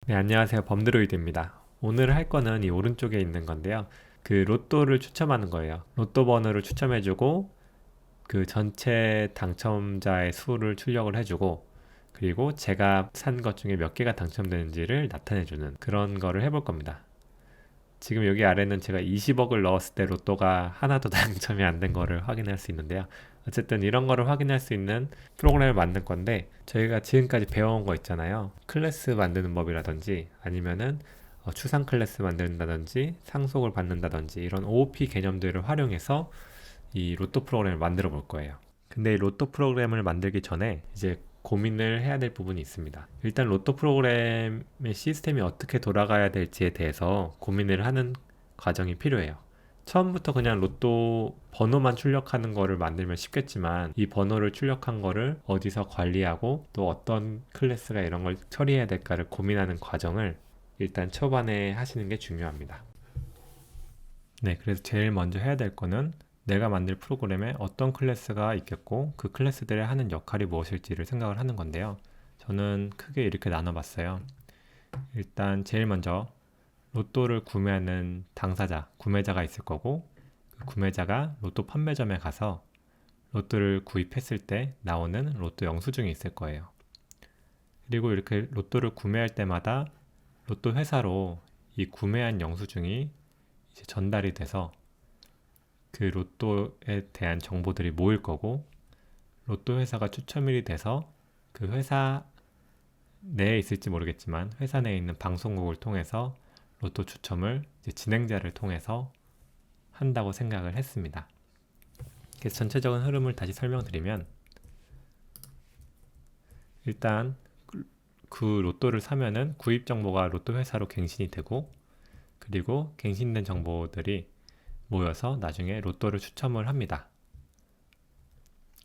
네, 안녕하세요. 범드로이드입니다. 오늘 할 거는 이 오른쪽에 있는 건데요. 그 로또를 추첨하는 거예요. 로또 번호를 추첨해주고 그 전체 당첨자의 수를 출력을 해주고 그리고 제가 산 것 중에 몇 개가 당첨되는지를 나타내주는 그런 거를 해볼 겁니다. 지금 여기 아래는 제가 20억을 넣었을 때 로또가 하나도 당첨이 안 된 거를 확인할 수 있는데요. 어쨌든 이런 거를 확인할 수 있는 프로그램을 만든 건데 저희가 지금까지 배워온 거 있잖아요. 클래스 만드는 법이라든지 아니면은 추상 클래스 만든다든지 상속을 받는다든지 이런 OOP 개념들을 활용해서 이 로또 프로그램을 만들어 볼 거예요. 근데 이 로또 프로그램을 만들기 전에 이제 고민을 해야 될 부분이 있습니다. 일단 로또 프로그램의 시스템이 어떻게 돌아가야 될지에 대해서 고민을 하는 과정이 필요해요. 처음부터 그냥 로또 번호만 출력하는 거를 만들면 쉽겠지만 이 번호를 출력한 거를 어디서 관리하고 또 어떤 클래스가 이런 걸 처리해야 될까를 고민하는 과정을 일단 초반에 하시는 게 중요합니다. 네, 그래서 제일 먼저 해야 될 거는 내가 만들 프로그램에 어떤 클래스가 있겠고 그 클래스들의 하는 역할이 무엇일지를 생각을 하는 건데요. 저는 크게 이렇게 나눠봤어요. 일단 제일 먼저 로또를 구매하는 당사자, 구매자가 있을 거고 그 구매자가 로또 판매점에 가서 로또를 구입했을 때 나오는 로또 영수증이 있을 거예요. 그리고 이렇게 로또를 구매할 때마다 로또 회사로 이 구매한 영수증이 이제 전달이 돼서 그 로또에 대한 정보들이 모일 거고 로또 회사가 추첨일이 돼서 그 회사 내에 있을지 모르겠지만 회사 내에 있는 방송국을 통해서 로또 추첨을 이제 진행자를 통해서 한다고 생각을 했습니다. 그래서 전체적인 흐름을 다시 설명드리면 일단 그 로또를 사면은 구입 정보가 로또 회사로 갱신이 되고 그리고 갱신된 정보들이 모여서 나중에 로또를 추첨을 합니다.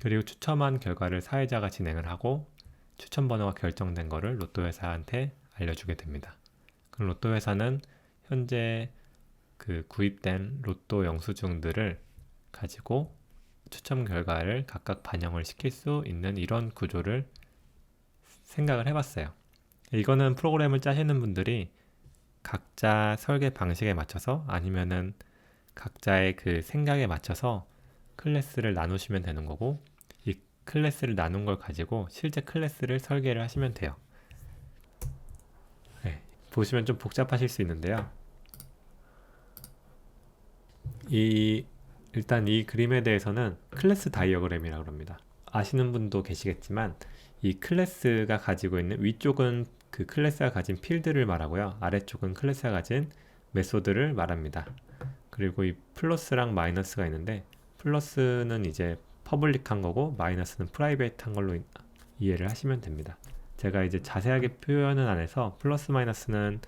그리고 추첨한 결과를 사회자가 진행을 하고 추첨 번호가 결정된 거를 로또 회사한테 알려주게 됩니다. 그럼 로또 회사는 현재 그 구입된 로또 영수증들을 가지고 추첨 결과를 각각 반영을 시킬 수 있는 이런 구조를 생각을 해봤어요. 이거는 프로그램을 짜시는 분들이 각자 설계 방식에 맞춰서 아니면은 각자의 그 생각에 맞춰서 클래스를 나누시면 되는 거고 이 클래스를 나눈 걸 가지고 실제 클래스를 설계를 하시면 돼요. 네, 보시면 좀 복잡하실 수 있는데요. 일단 이 그림에 대해서는 클래스 다이어그램이라고 합니다. 아시는 분도 계시겠지만 이 클래스가 가지고 있는 위쪽은 그 클래스가 가진 필드를 말하고요. 아래쪽은 클래스가 가진 메소드를 말합니다. 그리고 이 플러스랑 마이너스가 있는데 플러스는 이제 퍼블릭한 거고 마이너스는 프라이베이트한 걸로 이해를 하시면 됩니다. 제가 이제 자세하게 표현은 안 해서 플러스 마이너스는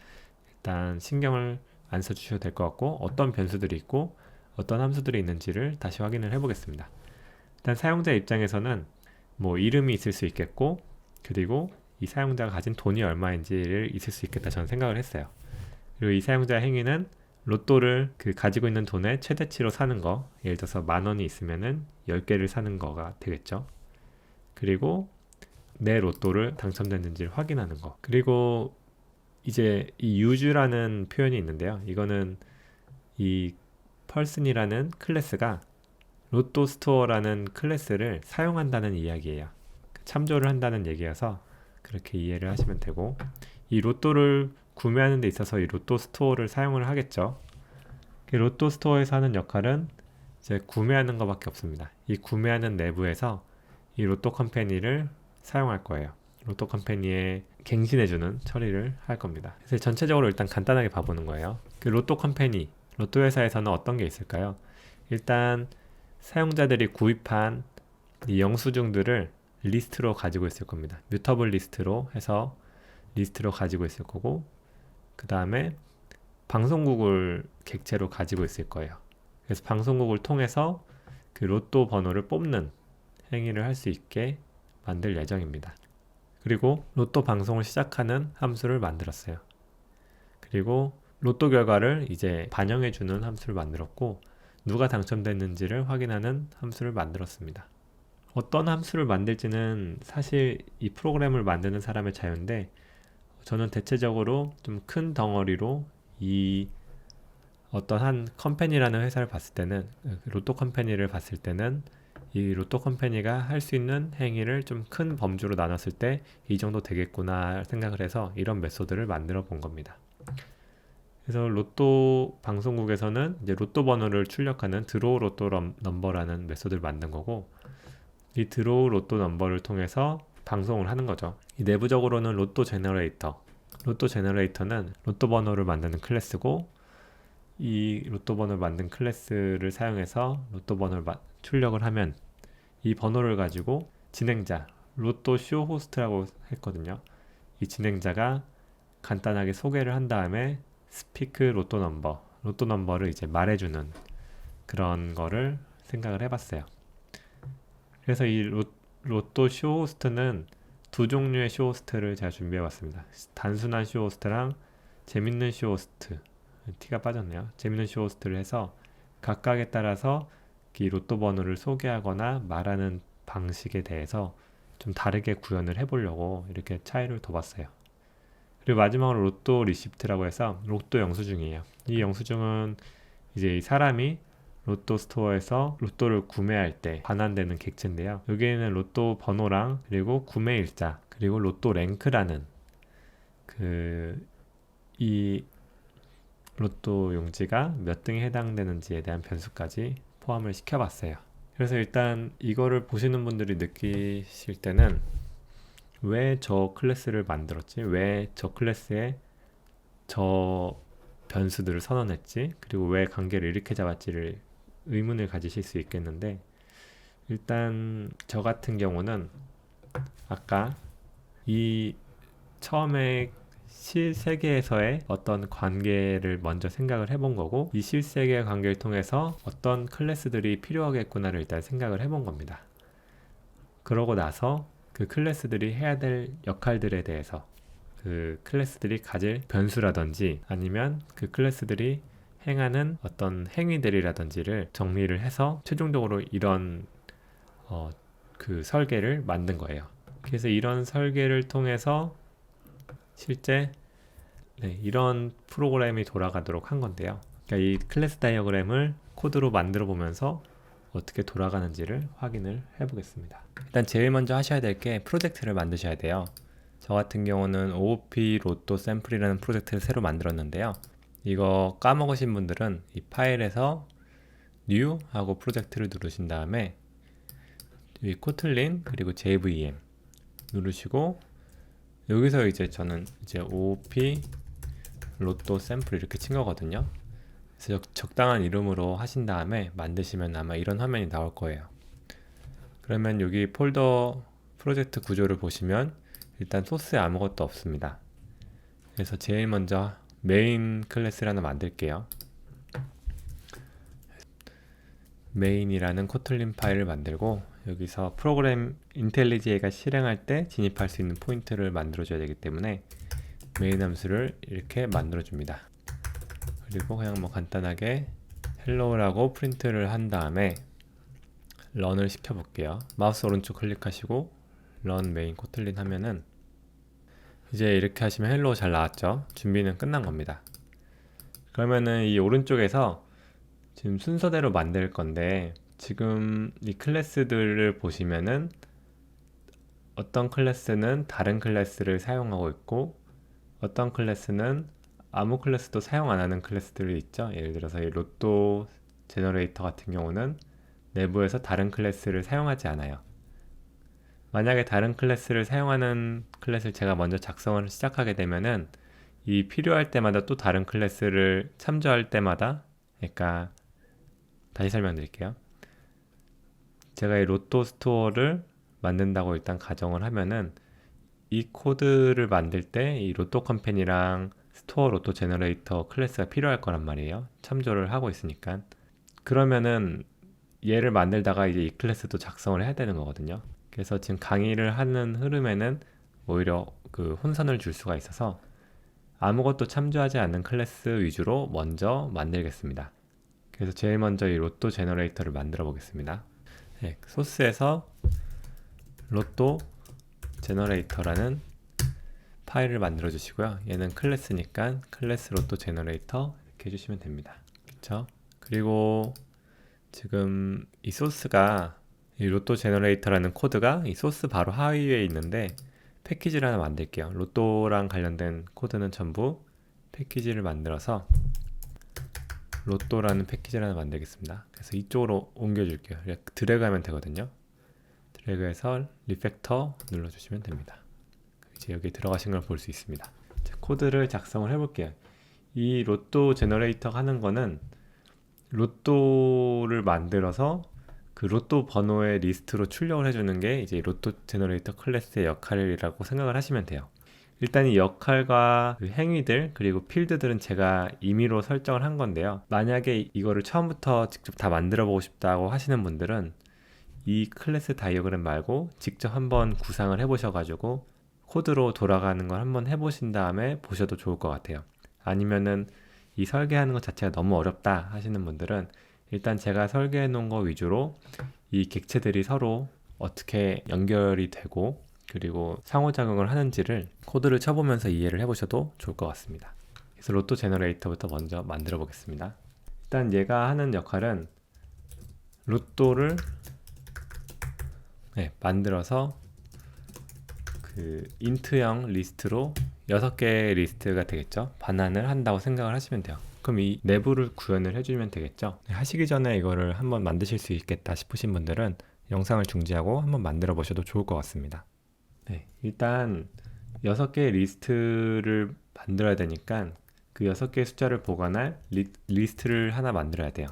일단 신경을 안 써주셔도 될 것 같고 어떤 변수들이 있고 어떤 함수들이 있는지를 다시 확인을 해보겠습니다. 일단 사용자 입장에서는 뭐 이름이 있을 수 있겠고 그리고 이 사용자가 가진 돈이 얼마인지를 있을 수 있겠다 저는 생각을 했어요. 그리고 이 사용자 행위는 로또를 그 가지고 있는 돈의 최대치로 사는 거, 예를 들어서 10,000원이 있으면은 10개를 사는 거가 되겠죠. 그리고 내 로또를 당첨됐는지를 확인하는 거. 그리고 이제 이 유주라는 표현이 있는데요. 이거는 이 펄슨이라는 클래스가 로또 스토어라는 클래스를 사용한다는 이야기예요. 참조를 한다는 얘기여서 그렇게 이해를 하시면 되고 이 로또를 구매하는 데 있어서 이 로또 스토어를 사용을 하겠죠. 로또 스토어에서 하는 역할은 이제 구매하는 것밖에 없습니다. 이 구매하는 내부에서 이 로또 컴퍼니를 사용할 거예요. 로또 컴퍼니에 갱신해주는 처리를 할 겁니다. 그래서 전체적으로 일단 간단하게 봐보는 거예요. 그 로또 컴퍼니, 로또 회사에서는 어떤 게 있을까요? 일단 사용자들이 구입한 이 영수증들을 리스트로 가지고 있을 겁니다. 뮤터블 리스트로 해서 리스트로 가지고 있을 거고 그 다음에 방송국을 객체로 가지고 있을 거예요. 그래서 방송국을 통해서 그 로또 번호를 뽑는 행위를 할 수 있게 만들 예정입니다. 그리고 로또 방송을 시작하는 함수를 만들었어요. 그리고 로또 결과를 이제 반영해주는 함수를 만들었고 누가 당첨됐는지를 확인하는 함수를 만들었습니다. 어떤 함수를 만들지는 사실 이 프로그램을 만드는 사람의 자유인데 저는 대체적으로 좀 큰 덩어리로 이 어떤 한 컴퍼니라는 회사를 봤을 때는, 로또 컴퍼니를 봤을 때는 이 로또 컴퍼니가 할 수 있는 행위를 좀 큰 범주로 나눴을 때 이 정도 되겠구나 생각을 해서 이런 메소드를 만들어 본 겁니다. 그래서 로또 방송국에서는 이제 로또 번호를 출력하는 드로우 로또 넘버라는 메소드를 만든 거고, 이 드로우 로또 넘버를 통해서 방송을 하는 거죠. 이 내부적으로는 로또 제너레이터는 로또 번호를 만드는 클래스고, 이 로또 번호를 만든 클래스를 사용해서 로또 번호를 출력을 하면 이 번호를 가지고 진행자, 로또 쇼 호스트라고 했거든요. 이 진행자가 간단하게 소개를 한 다음에 스피크 로또 넘버를 이제 말해주는 그런 거를 생각을 해봤어요. 그래서 이 로또 쇼 호스트는 두 종류의 쇼 호스트를 제가 준비해봤습니다. 단순한 쇼 호스트랑 재밌는 쇼 호스트. 티가 빠졌네요. 재밌는 쇼 호스트를 해서 각각에 따라서 이 로또 번호를 소개하거나 말하는 방식에 대해서 좀 다르게 구현을 해보려고 이렇게 차이를 둬봤어요. 그리고 마지막으로 로또 리시프트라고 해서 로또 영수증이에요. 이 영수증은 이제 이 사람이 로또 스토어에서 로또를 구매할 때 반환되는 객체인데요. 여기에는 로또 번호랑 그리고 구매일자 그리고 로또 랭크라는 이 로또 용지가 몇 등에 해당되는지에 대한 변수까지 포함을 시켜봤어요. 그래서 일단 이거를 보시는 분들이 느끼실 때는 왜 저 클래스를 만들었지? 왜 저 클래스에 저 변수들을 선언했지? 그리고 왜 관계를 이렇게 잡았지를 의문을 가지실 수 있겠는데, 일단 저 같은 경우는 아까 이 처음에 실세계에서의 어떤 관계를 먼저 생각을 해본 거고, 이 실세계의 관계를 통해서 어떤 클래스들이 필요하겠구나를 일단 생각을 해본 겁니다. 그러고 나서 그 클래스들이 해야 될 역할들에 대해서, 그 클래스들이 가질 변수라든지 아니면 그 클래스들이 행하는 어떤 행위들이라든지를 정리를 해서 최종적으로 이런 그 설계를 만든 거예요. 그래서 이런 설계를 통해서 실제 이런 프로그램이 돌아가도록 한 건데요. 그러니까 이 클래스 다이어그램을 코드로 만들어 보면서 어떻게 돌아가는지를 확인을 해 보겠습니다. 일단 제일 먼저 하셔야 될 게 프로젝트를 만드셔야 돼요. 저 같은 경우는 OOP 로또 샘플이라는 프로젝트를 새로 만들었는데요. 이거 까먹으신 분들은 이 파일에서 New 하고 프로젝트를 누르신 다음에 이 코틀린 그리고 JVM 누르시고, 여기서 이제 저는 이제 OOP 로또 샘플 이렇게 친 거거든요. 그래서 적당한 이름으로 하신 다음에 만드시면 아마 이런 화면이 나올 거예요. 그러면 여기 폴더 프로젝트 구조를 보시면 일단 소스에 아무것도 없습니다. 그래서 제일 먼저 메인 클래스를 하나 만들게요. 메인이라는 코틀린 파일을 만들고, 여기서 프로그램 인텔리지가 실행할 때 진입할 수 있는 포인트를 만들어줘야 되기 때문에 메인 함수를 이렇게 만들어줍니다. 그리고 그냥 뭐 간단하게 헬로우라고 프린트를 한 다음에 런을 시켜볼게요. 마우스 오른쪽 클릭하시고 런 메인 코틀린 하면은 이제 이렇게 하시면 헬로우 잘 나왔죠. 준비는 끝난 겁니다. 그러면은 이 오른쪽에서 지금 순서대로 만들 건데, 지금 이 클래스들을 보시면은 어떤 클래스는 다른 클래스를 사용하고 있고, 어떤 클래스는 아무 클래스도 사용 안 하는 클래스들이 있죠. 예를 들어서 이 로또 제너레이터 같은 경우는 내부에서 다른 클래스를 사용하지 않아요. 만약에 다른 클래스를 사용하는 클래스를 제가 먼저 작성을 시작하게 되면은 이 필요할 때마다 또 다른 클래스를 참조할 때마다, 그러니까 다시 설명드릴게요. 제가 이 로또 스토어를 만든다고 일단 가정을 하면은 이 코드를 만들 때 이 로또 컴퍼니랑 스토어 로또 제너레이터 클래스가 필요할 거란 말이에요. 참조를 하고 있으니까. 그러면은 얘를 만들다가 이제 이 클래스도 작성을 해야 되는 거거든요. 그래서 지금 강의를 하는 흐름에는 오히려 그 혼선을 줄 수가 있어서 아무것도 참조하지 않는 클래스 위주로 먼저 만들겠습니다. 그래서 제일 먼저 이 로또 제너레이터를 만들어 보겠습니다. 소스에서 로또 제너레이터라는 파일을 만들어 주시고요. 얘는 클래스니까 클래스 로또 제너레이터 이렇게 해주시면 됩니다. 그쵸? 그리고 지금 이 소스가 이 로또 제너레이터라는 코드가 이 소스 바로 하위에 있는데 패키지를 하나 만들게요. 로또랑 관련된 코드는 전부 패키지를 만들어서 로또라는 패키지를 하나 만들겠습니다. 그래서 이쪽으로 옮겨줄게요. 드래그 하면 되거든요. 드래그해서 리팩터 눌러주시면 됩니다. 이제 여기 들어가신 걸 볼 수 있습니다. 자, 코드를 작성을 해볼게요. 이 로또 제너레이터 하는 거는 로또를 만들어서 그 로또 번호의 리스트로 출력을 해주는 게 이제 로또 제너레이터 클래스의 역할이라고 생각을 하시면 돼요. 일단 이 역할과 그 행위들 그리고 필드들은 제가 임의로 설정을 한 건데요. 만약에 이거를 처음부터 직접 다 만들어 보고 싶다고 하시는 분들은 이 클래스 다이어그램 말고 직접 한번 구상을 해 보셔가지고 코드로 돌아가는 걸 한번 해보신 다음에 보셔도 좋을 것 같아요. 아니면은 이 설계하는 것 자체가 너무 어렵다 하시는 분들은 일단 제가 설계해 놓은 거 위주로 이 객체들이 서로 어떻게 연결이 되고 그리고 상호작용을 하는지를 코드를 쳐보면서 이해를 해보셔도 좋을 것 같습니다. 그래서 로또 제너레이터부터 먼저 만들어 보겠습니다. 일단 얘가 하는 역할은 로또를 만들어서 그 인트형 리스트로 6개의 리스트가 되겠죠. 반환을 한다고 생각을 하시면 돼요. 그럼 이 내부를 구현을 해주면 되겠죠. 하시기 전에 이거를 한번 만드실 수 있겠다 싶으신 분들은 영상을 중지하고 한번 만들어 보셔도 좋을 것 같습니다. 일단 6개의 리스트를 만들어야 되니까 그 6개의 숫자를 보관할 리스트를 하나 만들어야 돼요.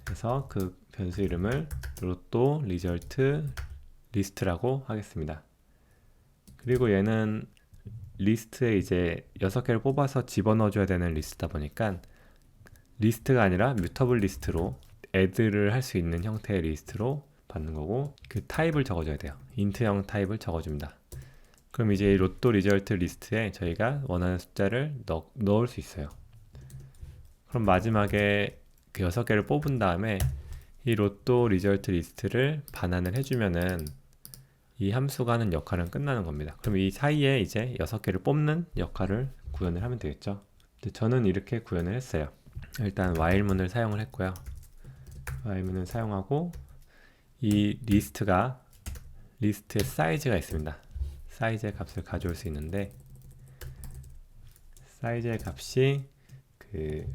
그래서 그 변수 이름을 로또 리절트 리스트라고 하겠습니다. 그리고 얘는 리스트에 이제 6개를 뽑아서 집어넣어 줘야 되는 리스트다 보니까 리스트가 아니라 뮤터블 리스트로 애드를 할 수 있는 형태의 리스트로 받는 거고 그 타입을 적어줘야 돼요. 인트형 타입을 적어줍니다. 그럼 이제 이 로또 리절트 리스트에 저희가 원하는 숫자를 넣을 수 있어요. 그럼 마지막에 그 6개를 뽑은 다음에 이 로또 리절트 리스트를 반환을 해주면은 이 함수가 하는 역할은 끝나는 겁니다. 그럼 이 사이에 이제 6개를 뽑는 역할을 구현을 하면 되겠죠. 저는 이렇게 구현을 했어요. 일단 while문을 사용을 했고요. while문을 사용하고 이 리스트의 사이즈가 있습니다. 사이즈의 값을 가져올 수 있는데 사이즈의 값이 그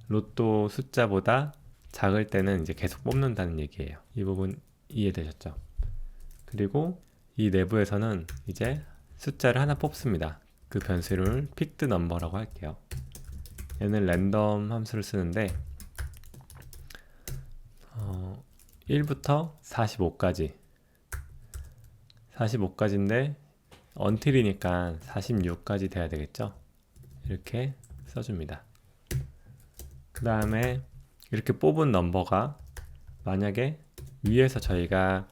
로또 숫자보다 작을 때는 이제 계속 뽑는다는 얘기예요. 이 부분 이해되셨죠? 그리고 이 내부에서는 이제 숫자를 하나 뽑습니다. 그 변수를 picked number라고 할게요. 얘는 랜덤 함수를 쓰는데 1부터 45까지인데 until이니까 46까지 돼야 되겠죠. 이렇게 써줍니다. 그 다음에 이렇게 뽑은 넘버가 만약에 위에서 저희가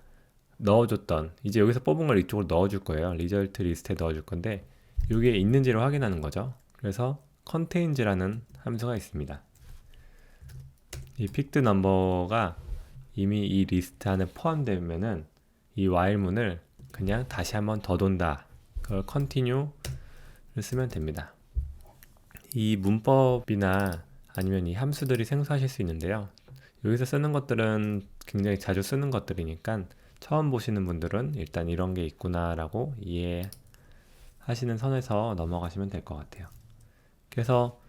넣어줬던 이제 여기서 뽑은 걸 이쪽으로 넣어줄 거예요. 리절트 리스트에 넣어줄 건데 여기에 있는지를 확인하는 거죠. 그래서 contains라는 함수가 있습니다. 이 picked number가 이미 이 리스트 안에 포함되면은 이 while문을 그냥 다시 한번 더 돈다. 그걸 continue를 쓰면 됩니다. 이 문법이나 아니면 이 함수들이 생소하실 수 있는데요. 여기서 쓰는 것들은 굉장히 자주 쓰는 것들이니까 처음 보시는 분들은 일단 이런 게 있구나 라고 이해하시는 선에서 넘어가시면 될 것 같아요. 그래서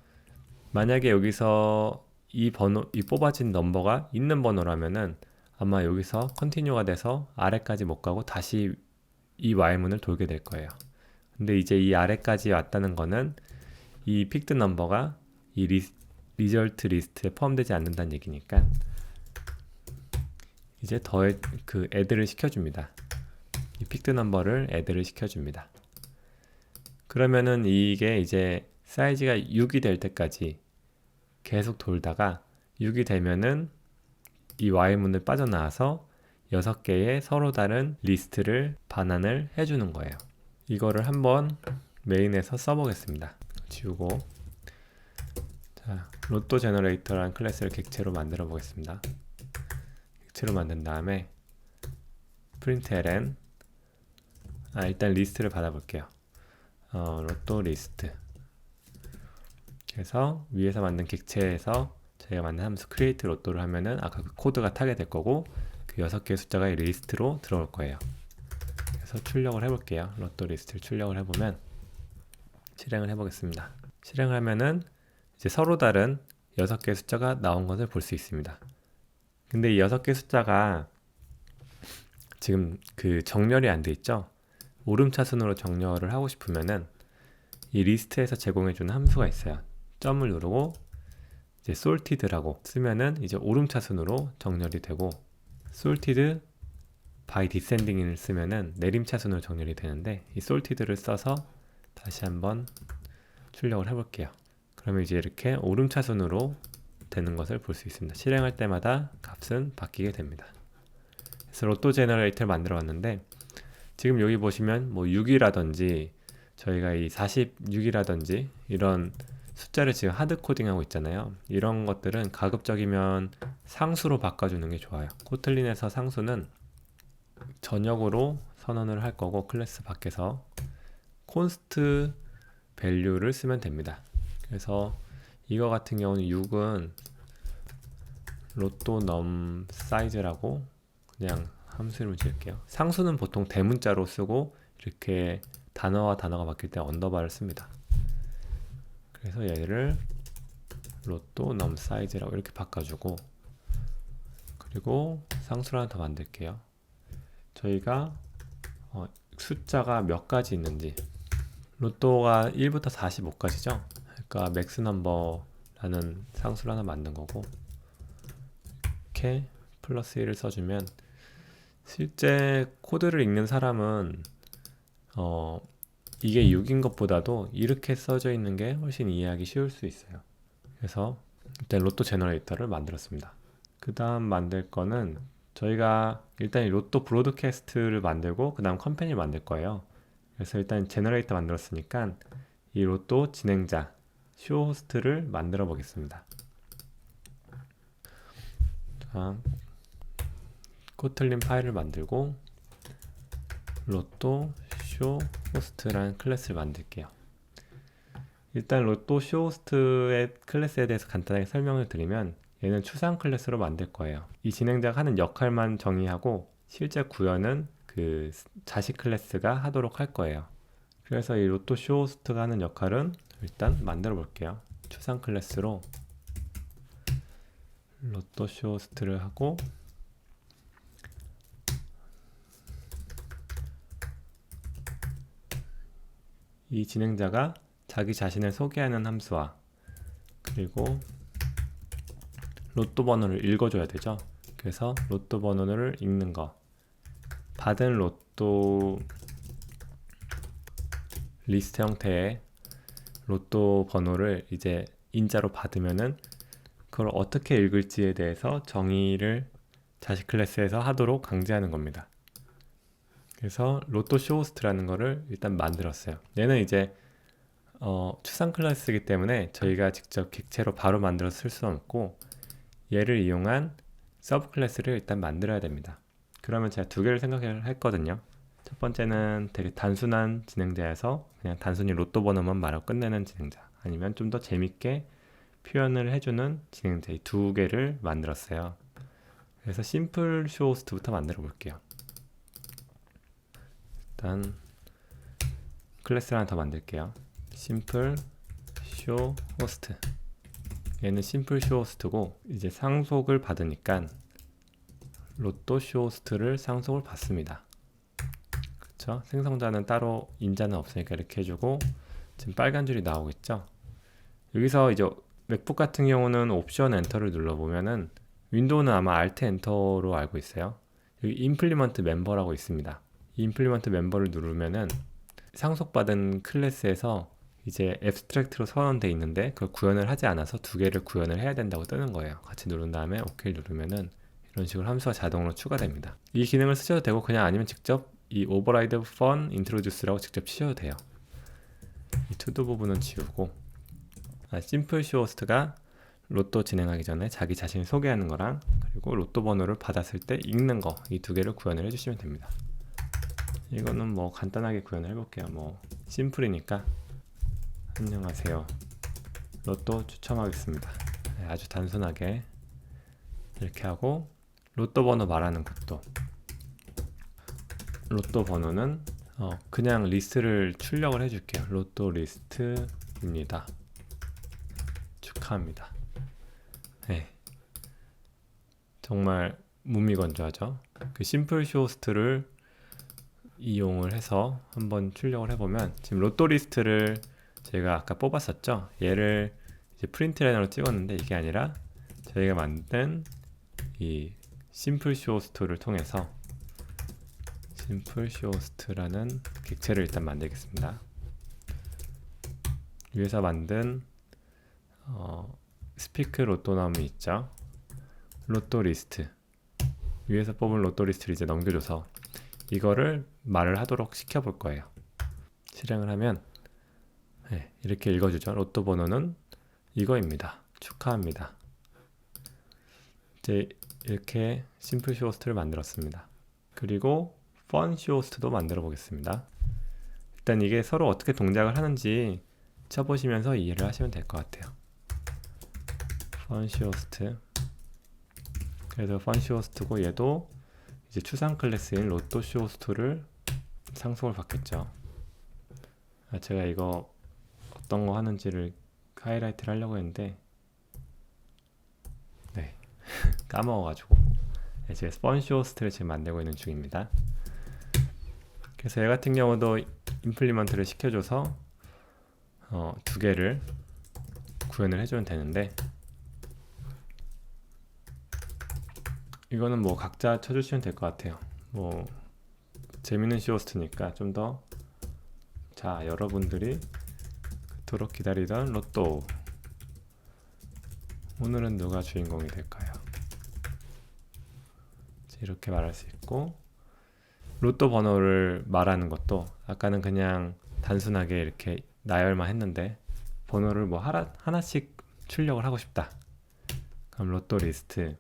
만약에 여기서 이 뽑아진 넘버가 있는 번호라면은 아마 여기서 컨티뉴가 돼서 아래까지 못 가고 다시 이 while문을 돌게 될 거예요. 근데 이제 이 아래까지 왔다는 거는 이 picked number가 이 리절트 리스트에 포함되지 않는다는 얘기니까 이제 그 애드를 시켜줍니다. 이 picked number를 애드를 시켜줍니다. 그러면은 이게 이제 사이즈가 6이 될 때까지 계속 돌다가 6이 되면은 이 while문을 빠져나와서 6개의 서로 다른 리스트를 반환을 해주는 거예요. 이거를 한번 메인에서 써보겠습니다. 지우고 자, 로또 제너레이터라는 클래스를 객체로 만들어 보겠습니다. 객체로 만든 다음에 println 일단 리스트를 받아볼게요. 로또 리스트. 그래서 위에서 만든 객체에서 저희가 만든 함수 create 로또를 하면은 아까 그 코드가 타게 될 거고 그 6개의 숫자가 이 리스트로 들어올 거예요. 그래서 출력을 해볼게요. 로또 리스트를 출력을 해보면 실행을 해보겠습니다. 실행을 하면은 이제 서로 다른 6개의 숫자가 나온 것을 볼 수 있습니다. 근데 이 6개의 숫자가 지금 그 정렬이 안 돼 있죠? 오름차순으로 정렬을 하고 싶으면은 이 리스트에서 제공해주는 함수가 있어요. 점을 누르고 이제 sorted라고 쓰면은 이제 오름차순으로 정렬이 되고 sorted by descending을 쓰면은 내림차순으로 정렬이 되는데 이 sorted를 써서 다시 한번 출력을 해볼게요. 그러면 이제 이렇게 오름차순으로 되는 것을 볼 수 있습니다. 실행할 때마다 값은 바뀌게 됩니다. 그래서 로또 제너레이터를 만들어 왔는데 지금 여기 보시면 뭐 6이라든지 저희가 이 46이라든지 이런 숫자를 지금 하드 코딩하고 있잖아요. 이런 것들은 가급적이면 상수로 바꿔주는 게 좋아요. 코틀린에서 상수는 전역으로 선언을 할 거고 클래스 밖에서 const value를 쓰면 됩니다. 그래서 이거 같은 경우는 6은 로또 num size라고 그냥 함수 이름 지을게요. 상수는 보통 대문자로 쓰고 이렇게 단어와 단어가 바뀔 때 언더바를 씁니다. 그래서 얘를 로또 num size라고 이렇게 바꿔주고 그리고 상수를 하나 더 만들게요. 저희가 숫자가 몇 가지 있는지 로또가 1부터 45까지죠. 그러니까 맥스 넘버라는 상수를 하나 만든 거고 이렇게 플러스 1을 써주면 실제 코드를 읽는 사람은 이게 6인 것보다도 이렇게 써져 있는 게 훨씬 이해하기 쉬울 수 있어요. 그래서 일단 로또 제너레이터를 만들었습니다. 그 다음 만들 거는 저희가 일단 이 로또 브로드캐스트를 만들고 그 다음 컴퍼니를 만들 거예요. 그래서 일단 제너레이터 만들었으니까 이 로또 진행자 쇼호스트를 만들어 보겠습니다. 자, 코틀린 파일을 만들고 로또 쇼호스트라는 클래스를 만들게요. 일단 로또 쇼호스트의 클래스에 대해서 간단하게 설명을 드리면 얘는 추상 클래스로 만들 거예요. 이 진행자가 하는 역할만 정의하고 실제 구현은 그 자식 클래스가 하도록 할 거예요. 그래서 이 로또 쇼호스트가 하는 역할은 일단 만들어 볼게요. 추상 클래스로 로또 쇼호스트를 하고 이 진행자가 자기 자신을 소개하는 함수와 그리고 로또 번호를 읽어줘야 되죠. 그래서 로또 번호를 읽는 거 받은 로또 리스트 형태의 로또 번호를 이제 인자로 받으면은 그걸 어떻게 읽을지에 대해서 정의를 자식 클래스에서 하도록 강제하는 겁니다. 그래서 로또 쇼호스트라는 거를 일단 만들었어요. 얘는 이제 추상 클래스이기 때문에 저희가 직접 객체로 바로 만들어서 쓸 수는 없고 얘를 이용한 서브 클래스를 일단 만들어야 됩니다. 그러면 제가 두 개를 생각을 했거든요. 첫 번째는 되게 단순한 진행자에서 그냥 단순히 로또 번호만 말하고 끝내는 진행자, 아니면 좀 더 재밌게 표현을 해주는 진행자, 이 두 개를 만들었어요. 그래서 심플 쇼호스트부터 만들어 볼게요. 일단 클래스를 하나 더 만들게요. 심플 쇼호스트. 얘는 심플 쇼호스트고 이제 상속을 받으니까 로또 쇼호스트를 상속을 받습니다. 그쵸? 생성자는 따로 인자는 없으니까 이렇게 해주고 지금 빨간 줄이 나오겠죠? 여기서 이제 맥북 같은 경우는 옵션 엔터를 눌러보면은 윈도우는 아마 알트 엔터로 알고 있어요. 여기 임플리먼트 멤버라고 있습니다. 이 임플리먼트 멤버를 누르면은 상속받은 클래스에서 이제 앱스트랙트로 선언되어 있는데 그걸 구현을 하지 않아서 두 개를 구현을 해야 된다고 뜨는 거예요. 같이 누른 다음에 OK 누르면은 이런 식으로 함수가 자동으로 추가됩니다. 이 기능을 쓰셔도 되고 그냥 아니면 직접 이 override fun introduce라고 직접 치셔도 돼요. 이 to-do 부분은 지우고 심플 쇼호스트가 로또 진행하기 전에 자기 자신을 소개하는 거랑 그리고 로또 번호를 받았을 때 읽는 거, 이 두 개를 구현을 해주시면 됩니다. 이거는 뭐 간단하게 구현을 해볼게요. 뭐 심플이니까 안녕하세요 로또 추첨하겠습니다. 네, 아주 단순하게 이렇게 하고, 로또 번호 말하는 것도, 로또 번호는 그냥 리스트를 출력을 해줄게요. 로또 리스트입니다. 축하합니다. 네, 정말 무미건조하죠. 그 심플 쇼호스트를 이용을 해서 한번 출력을 해보면, 지금 로또 리스트를 제가 아까 뽑았었죠. 얘를 이제 프린트 라이너로 찍었는데 이게 아니라 저희가 만든 이 심플 쇼호스트를 통해서 심플 쇼호스트라는 객체를 일단 만들겠습니다. 위에서 만든 스피크 로또 나옴이 있죠. 로또 리스트, 위에서 뽑은 로또 리스트를 이제 넘겨줘서 이거를 말을 하도록 시켜볼 거예요. 실행을 하면 네, 이렇게 읽어주죠. 로또 번호는 이거입니다. 축하합니다. 이제 이렇게 심플 쇼호스트를 만들었습니다. 그리고 펀 쇼호스트도 만들어 보겠습니다. 일단 이게 서로 어떻게 동작을 하는지 쳐보시면서 이해를 하시면 될 것 같아요. 펀 쇼호스트, 그래서 펀 쇼호스트고, 얘도 이제 추상 클래스인 로또 쇼호스트를 상속을 받겠죠. 제가 이거 어떤 거 하는지를 하이라이트를 하려고 했는데 네 까먹어가지고, 네, 제가 펀 쇼호스트를 지금 만들고 있는 중입니다. 그래서 얘 같은 경우도 임플리먼트를 시켜줘서 두 개를 구현을 해주면 되는데, 이거는 뭐 각자 쳐주시면 될 것 같아요. 뭐 재밌는 쇼호스트니까 좀 더, 자, 여러분들이 그토록 기다리던 로또, 오늘은 누가 주인공이 될까요? 이렇게 말할 수 있고, 로또 번호를 말하는 것도 아까는 그냥 단순하게 이렇게 나열만 했는데, 번호를 뭐 하나씩 출력을 하고 싶다. 그럼 로또 리스트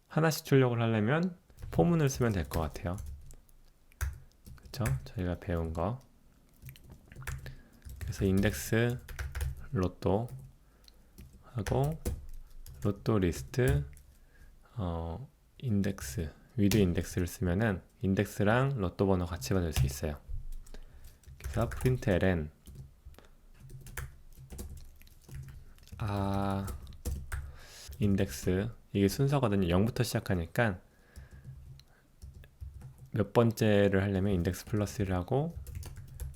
하나씩 출력을 하려면 포문을 쓰면 될 것 같아요. 그쵸? 저희가 배운 거. 그래서 인덱스 로또 하고, 로또 리스트 인덱스, 위드 인덱스를 쓰면은 인덱스랑 로또 번호 같이 받을 수 있어요. 그래서 println 인덱스, 이게 순서거든요. 0부터 시작하니까 몇 번째를 하려면 인덱스 플러스 1을 하고,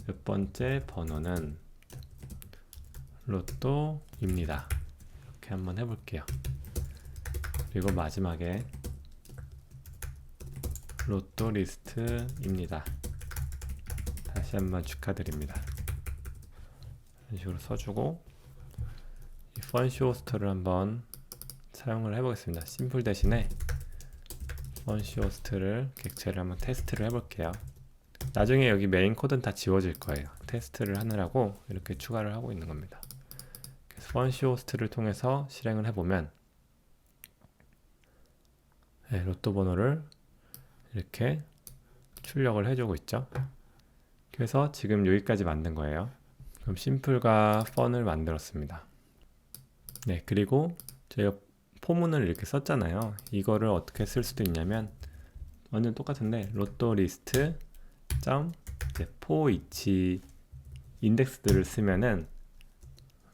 몇 번째 번호는 로또입니다. 이렇게 한번 해볼게요. 그리고 마지막에 로또 리스트입니다. 다시 한번 축하드립니다. 이런 식으로 써주고, 이 펀 쇼호스트를 한번 사용을 해보겠습니다. 심플 대신에 펀 쇼호스트를 객체를 한번 테스트를 해볼게요. 나중에 여기 메인 코드는 다 지워질 거예요. 테스트를 하느라고 이렇게 추가를 하고 있는 겁니다. 그래서 펀 쇼호스트를 통해서 실행을 해보면 네, 로또 번호를 이렇게 출력을 해주고 있죠. 그래서 지금 여기까지 만든 거예요. 그럼 심플과 펀을 만들었습니다. 네, 그리고 저희가 포문을 이렇게 썼잖아요. 이거를 어떻게 쓸 수도 있냐면, 완전 똑같은데 로또 리스트 점 이제 포이치 인덱스들을 쓰면은,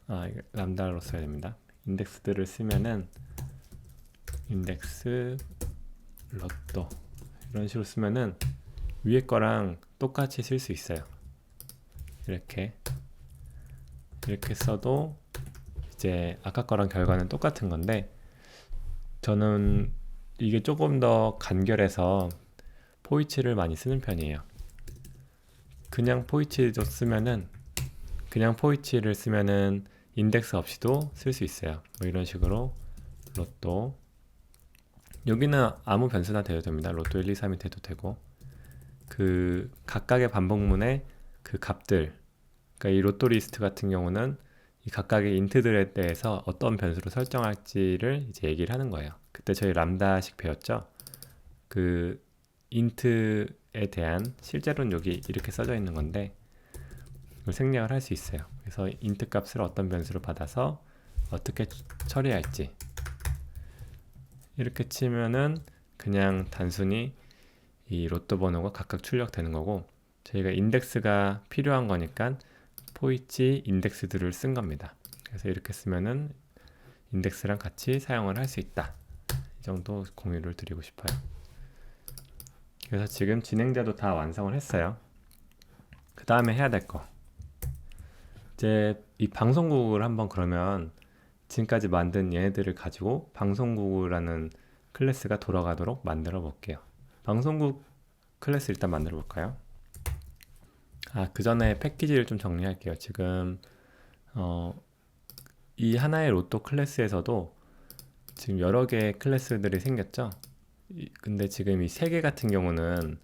이거 람다로 써야 됩니다. 인덱스들을 쓰면은 인덱스 로또 이런 식으로 쓰면은 위에 거랑 똑같이 쓸 수 있어요. 이렇게 써도 이제 아까 거랑 결과는 똑같은 건데, 저는 이게 조금 더 간결해서 포이치를 많이 쓰는 편이에요. 그냥 포이치도 쓰면은, 그냥 포이치를 쓰면은 인덱스 없이도 쓸 수 있어요. 뭐 이런 식으로 로또, 여기는 아무 변수나 돼도 됩니다. 로또 1, 2, 3이 돼도 되고, 그 각각의 반복문의 그 값들, 그러니까 이 로또 리스트 같은 경우는 이 각각의 인트들에 대해서 어떤 변수로 설정할지를 이제 얘기를 하는 거예요. 그때 저희 람다식 배웠죠. 그 인트 대한 실제로는 여기 이렇게 써져 있는 건데 이걸 생략을 할 수 있어요. 그래서 int 값을 어떤 변수로 받아서 어떻게 처리할지 이렇게 치면은 그냥 단순히 이 로또 번호가 각각 출력되는 거고, 저희가 인덱스가 필요한 거니까 포이치 인덱스들을 쓴 겁니다. 그래서 이렇게 쓰면은 인덱스랑 같이 사용을 할 수 있다. 이 정도 공유를 드리고 싶어요. 그래서 지금 진행자도 다 완성을 했어요. 그 다음에 해야 될 거, 이제 이 방송국을 한번 그러면 지금까지 만든 얘네들을 가지고 방송국이라는 클래스가 돌아가도록 만들어 볼게요. 방송국 클래스 일단 만들어 볼까요? 그 전에 패키지를 좀 정리할게요. 지금 이 하나의 로또 클래스에서도 지금 여러 개의 클래스들이 생겼죠. 근데 지금 이 세 개 같은 경우는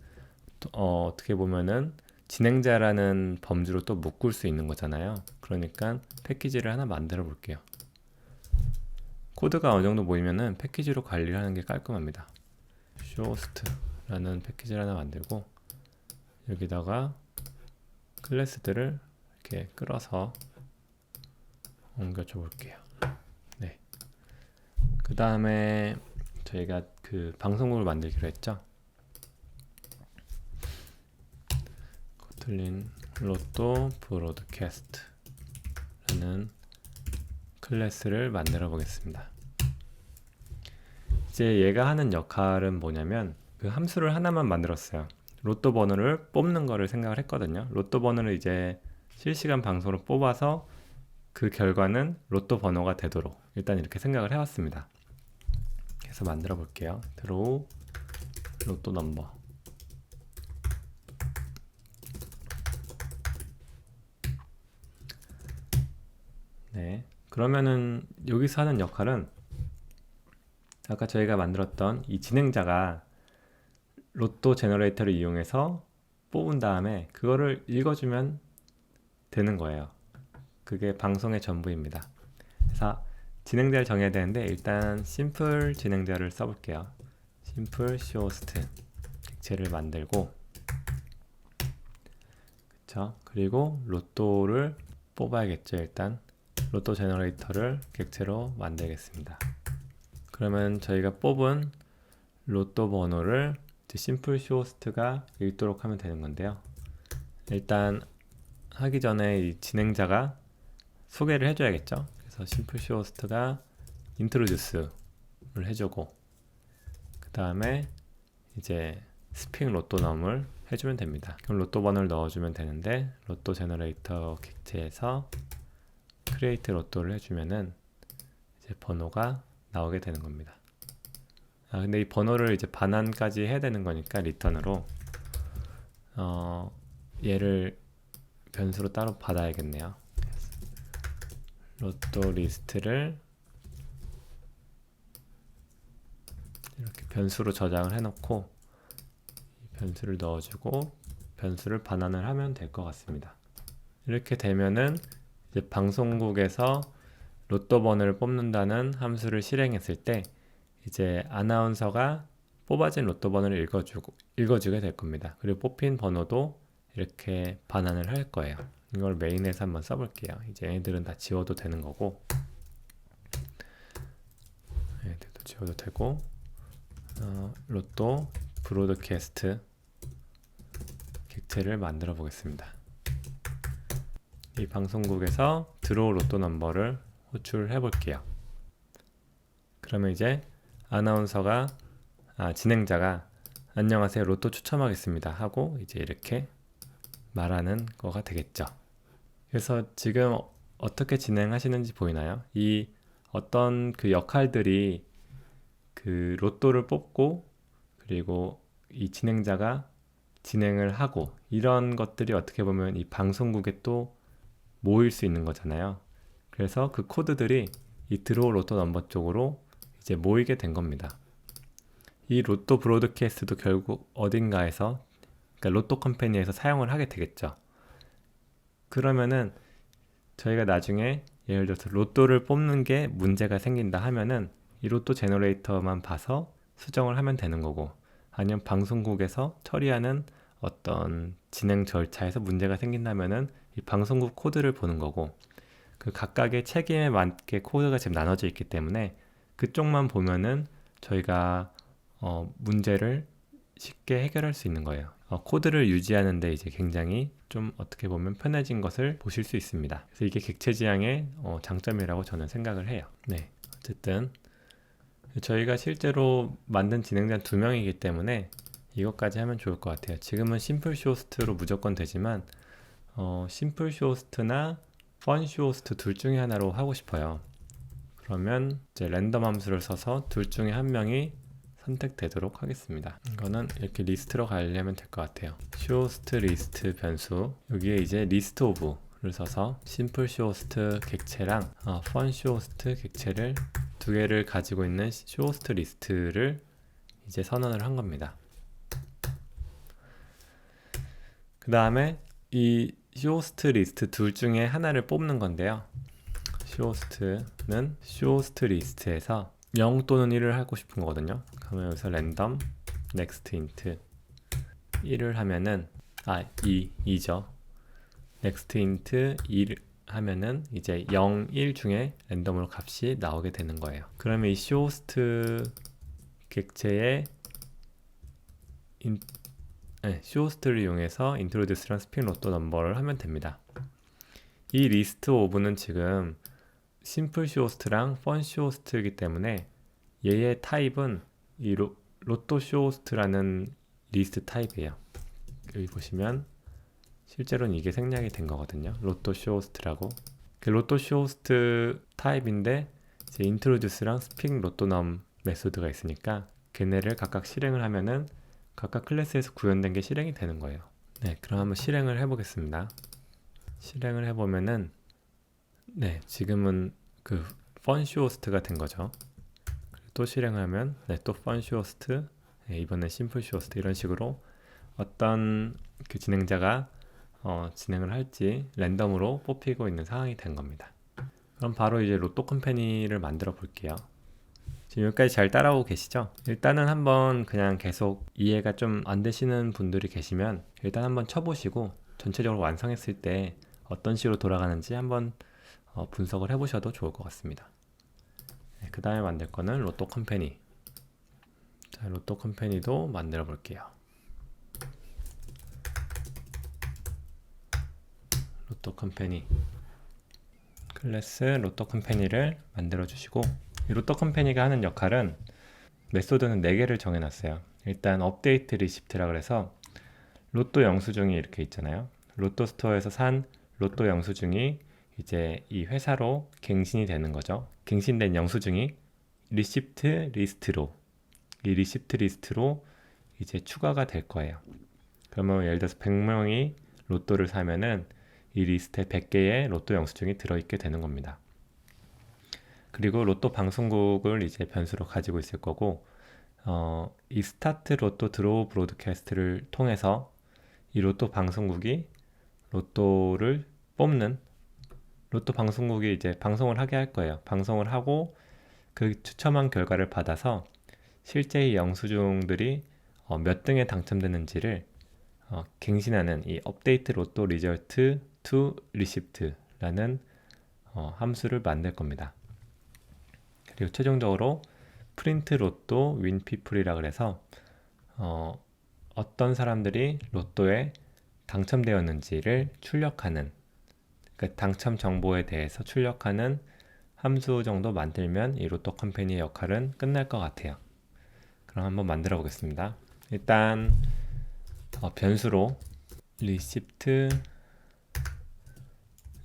어떻게 보면은 진행자라는 범주로 또 묶을 수 있는 거잖아요. 그러니까 패키지를 하나 만들어 볼게요. 코드가 어느 정도 모이면은 패키지로 관리를 하는 게 깔끔합니다. showst라는 패키지를 하나 만들고 여기다가 클래스들을 이렇게 끌어서 옮겨줘 볼게요. 네. 그 다음에 저희가 그 방송국을 만들기로 했죠. 코틀린 로또 브로드캐스트라는 클래스를 만들어 보겠습니다. 이제 얘가 하는 역할은 뭐냐면 그 함수를 하나만 만들었어요. 로또 번호를 뽑는 거를 생각을 했거든요. 로또 번호를 이제 실시간 방송으로 뽑아서 그 결과는 로또 번호가 되도록 일단 이렇게 생각을 해왔습니다. 그래서 만들어 볼게요. draw 로또 넘버. 네. 그러면은 여기서 하는 역할은 아까 저희가 만들었던 이 진행자가 로또 제너레이터를 이용해서 뽑은 다음에 그거를 읽어주면 되는 거예요. 그게 방송의 전부입니다. 그래서 진행자를 정해야 되는데 일단 심플 진행자를 써볼게요. 심플 showst 객체를 만들고, 그쵸? 그리고 로또를 뽑아야겠죠. 일단 로또 제너레이터를 객체로 만들겠습니다. 그러면 저희가 뽑은 로또 번호를 심플 showst가 읽도록 하면 되는 건데요. 일단 하기 전에 이 진행자가 소개를 해줘야겠죠. 그래서 심플 showst가 introduce를 해주고, 그 다음에 이제 스픽 로또 넘을 해주면 됩니다. 그럼 로또 번호를 넣어주면 되는데 로또 제너레이터 객체에서 create 로또를 해주면은 이제 번호가 나오게 되는 겁니다. 근데 이 번호를 이제 반환까지 해야 되는 거니까 리턴으로 얘를 변수로 따로 받아야겠네요. 로또 리스트를 이렇게 변수로 저장을 해놓고 변수를 넣어주고 변수를 반환을 하면 될 것 같습니다. 이렇게 되면은 이제 방송국에서 로또 번호를 뽑는다는 함수를 실행했을 때 이제 아나운서가 뽑아진 로또 번호를 읽어주게 될 겁니다. 그리고 뽑힌 번호도 이렇게 반환을 할 거예요. 이걸 메인에서 한번 써볼게요. 이제 얘네들은 다 지워도 되는 거고, 얘네들도 지워도 되고, 로또 브로드캐스트 객체를 만들어 보겠습니다. 이 방송국에서 드로우 로또 넘버를 호출해 볼게요. 그러면 이제 아나운서가 진행자가 안녕하세요 로또 추첨하겠습니다 하고 이제 이렇게 말하는 거가 되겠죠. 그래서 지금 어떻게 진행하시는지 보이나요? 이 어떤 그 역할들이 그 로또를 뽑고 그리고 이 진행자가 진행을 하고 이런 것들이 어떻게 보면 이 방송국에 또 모일 수 있는 거잖아요. 그래서 그 코드들이 이 드로우 로또 넘버 쪽으로 이제 모이게 된 겁니다. 이 로또 브로드캐스트도 결국 어딘가에서, 그러니까 로또 컴퍼니에서 사용을 하게 되겠죠. 그러면은 저희가 나중에 예를 들어서 로또를 뽑는 게 문제가 생긴다 하면은 이 로또 제너레이터만 봐서 수정을 하면 되는 거고, 아니면 방송국에서 처리하는 어떤 진행 절차에서 문제가 생긴다면은 이 방송국 코드를 보는 거고, 그 각각의 책임에 맞게 코드가 지금 나눠져 있기 때문에 그쪽만 보면은 저희가 문제를 쉽게 해결할 수 있는 거예요. 코드를 유지하는데 이제 굉장히 좀 어떻게 보면 편해진 것을 보실 수 있습니다. 그래서 이게 객체 지향의 장점이라고 저는 생각을 해요. 네, 어쨌든 저희가 실제로 만든 진행자 2명이기 때문에 이것까지 하면 좋을 것 같아요. 지금은 심플 쇼호스트로 무조건 되지만 심플 쇼호스트나 펀 쇼호스트 둘 중에 하나로 하고 싶어요. 그러면 이제 랜덤 함수를 써서 둘 중에 한 명이 선택되도록 하겠습니다. 이거는 이렇게 리스트로 가려면 될 것 같아요. 쇼호스트 리스트 변수, 여기에 이제 리스트 오브를 써서 심플 쇼호스트 객체랑 펀 쇼호스트 객체를 두 개를 가지고 있는 쇼호스트 리스트를 이제 선언을 한 겁니다. 그 다음에 이 쇼호스트 리스트 둘 중에 하나를 뽑는 건데요. 쇼호스트는 쇼호스트 리스트에서 0 또는 1을 하고 싶은 거거든요. 그러면 여기서 랜덤 next int 1을 하면은 2죠. next int 1 하면은 이제 0, 1 중에 랜덤으로 값이 나오게 되는 거예요. 그러면 이 쇼호스트 객체의 쇼호스트를 이용해서 introduce랑 spin 로또 넘버를 하면 됩니다. 이 리스트 오브는 지금 심플 쇼호스트랑 펀 쇼호스트이기 때문에 얘의 타입은 이 로또 쇼호스트라는 리스트 타입이에요. 여기 보시면 실제로는 이게 생략이 된 거거든요. 로또 쇼호스트라고. 그 로또 쇼호스트 타입인데 이제 introduce랑 spin 로또 넘 메소드가 있으니까 걔네를 각각 실행을 하면은 각각 클래스에서 구현된 게 실행이 되는 거예요. 네, 그럼 한번 실행을 해보겠습니다. 실행을 해보면은 네, 지금은 그 펀 쇼호스트가 된 거죠. 또 실행하면 또 펀 쇼호스트, 이번엔 심플 쇼호스트, 이런 식으로 어떤 그 진행자가 진행을 할지 랜덤으로 뽑히고 있는 상황이 된 겁니다. 그럼 바로 이제 로또 컴퍼니를 만들어 볼게요. 지금 여기까지 잘 따라오고 계시죠? 일단은 한번 그냥 계속 이해가 좀 안 되시는 분들이 계시면 일단 한번 쳐보시고 전체적으로 완성했을 때 어떤 식으로 돌아가는지 한번 분석을 해보셔도 좋을 것 같습니다. 그 다음에 만들 거는 로또 컴퍼니. 자, 로또 컴퍼니도 만들어 볼게요. 로또 컴퍼니 클래스 로또 컴퍼니를 만들어 주시고, 이 로또 컴퍼니가 하는 역할은 메소드는 4개를 정해 놨어요. 일단 업데이트 리시프트라 그래서 로또 영수증이 이렇게 있잖아요. 로또 스토어에서 산 로또 영수증이 이제 이 회사로 갱신이 되는 거죠. 갱신된 영수증이 리시프트 리스트로, 이 리시프트 리스트로 이제 추가가 될 거예요. 그러면 예를 들어서 100명이 로또를 사면은 이 리스트에 100개의 로또 영수증이 들어있게 되는 겁니다. 그리고 로또 방송국을 이제 변수로 가지고 있을 거고, 이 스타트 로또 드로우 브로드캐스트를 통해서 이 로또 방송국이 로또를 뽑는, 로또 방송국이 이제 방송을 하게 할 거예요. 방송을 하고 그 추첨한 결과를 받아서 실제 이 영수증들이 몇 등에 당첨되는지를 갱신하는 이 업데이트 로또 리절트 투 리시프트라는 함수를 만들 겁니다. 그리고 최종적으로 프린트 로또 윈 피플이라 그래서 어떤 사람들이 로또에 당첨되었는지를 출력하는, 그러니까 당첨 정보에 대해서 출력하는 함수 정도 만들면 이 로또 컴퍼니의 역할은 끝날 것 같아요. 그럼 한번 만들어 보겠습니다. 일단 변수로 리시프트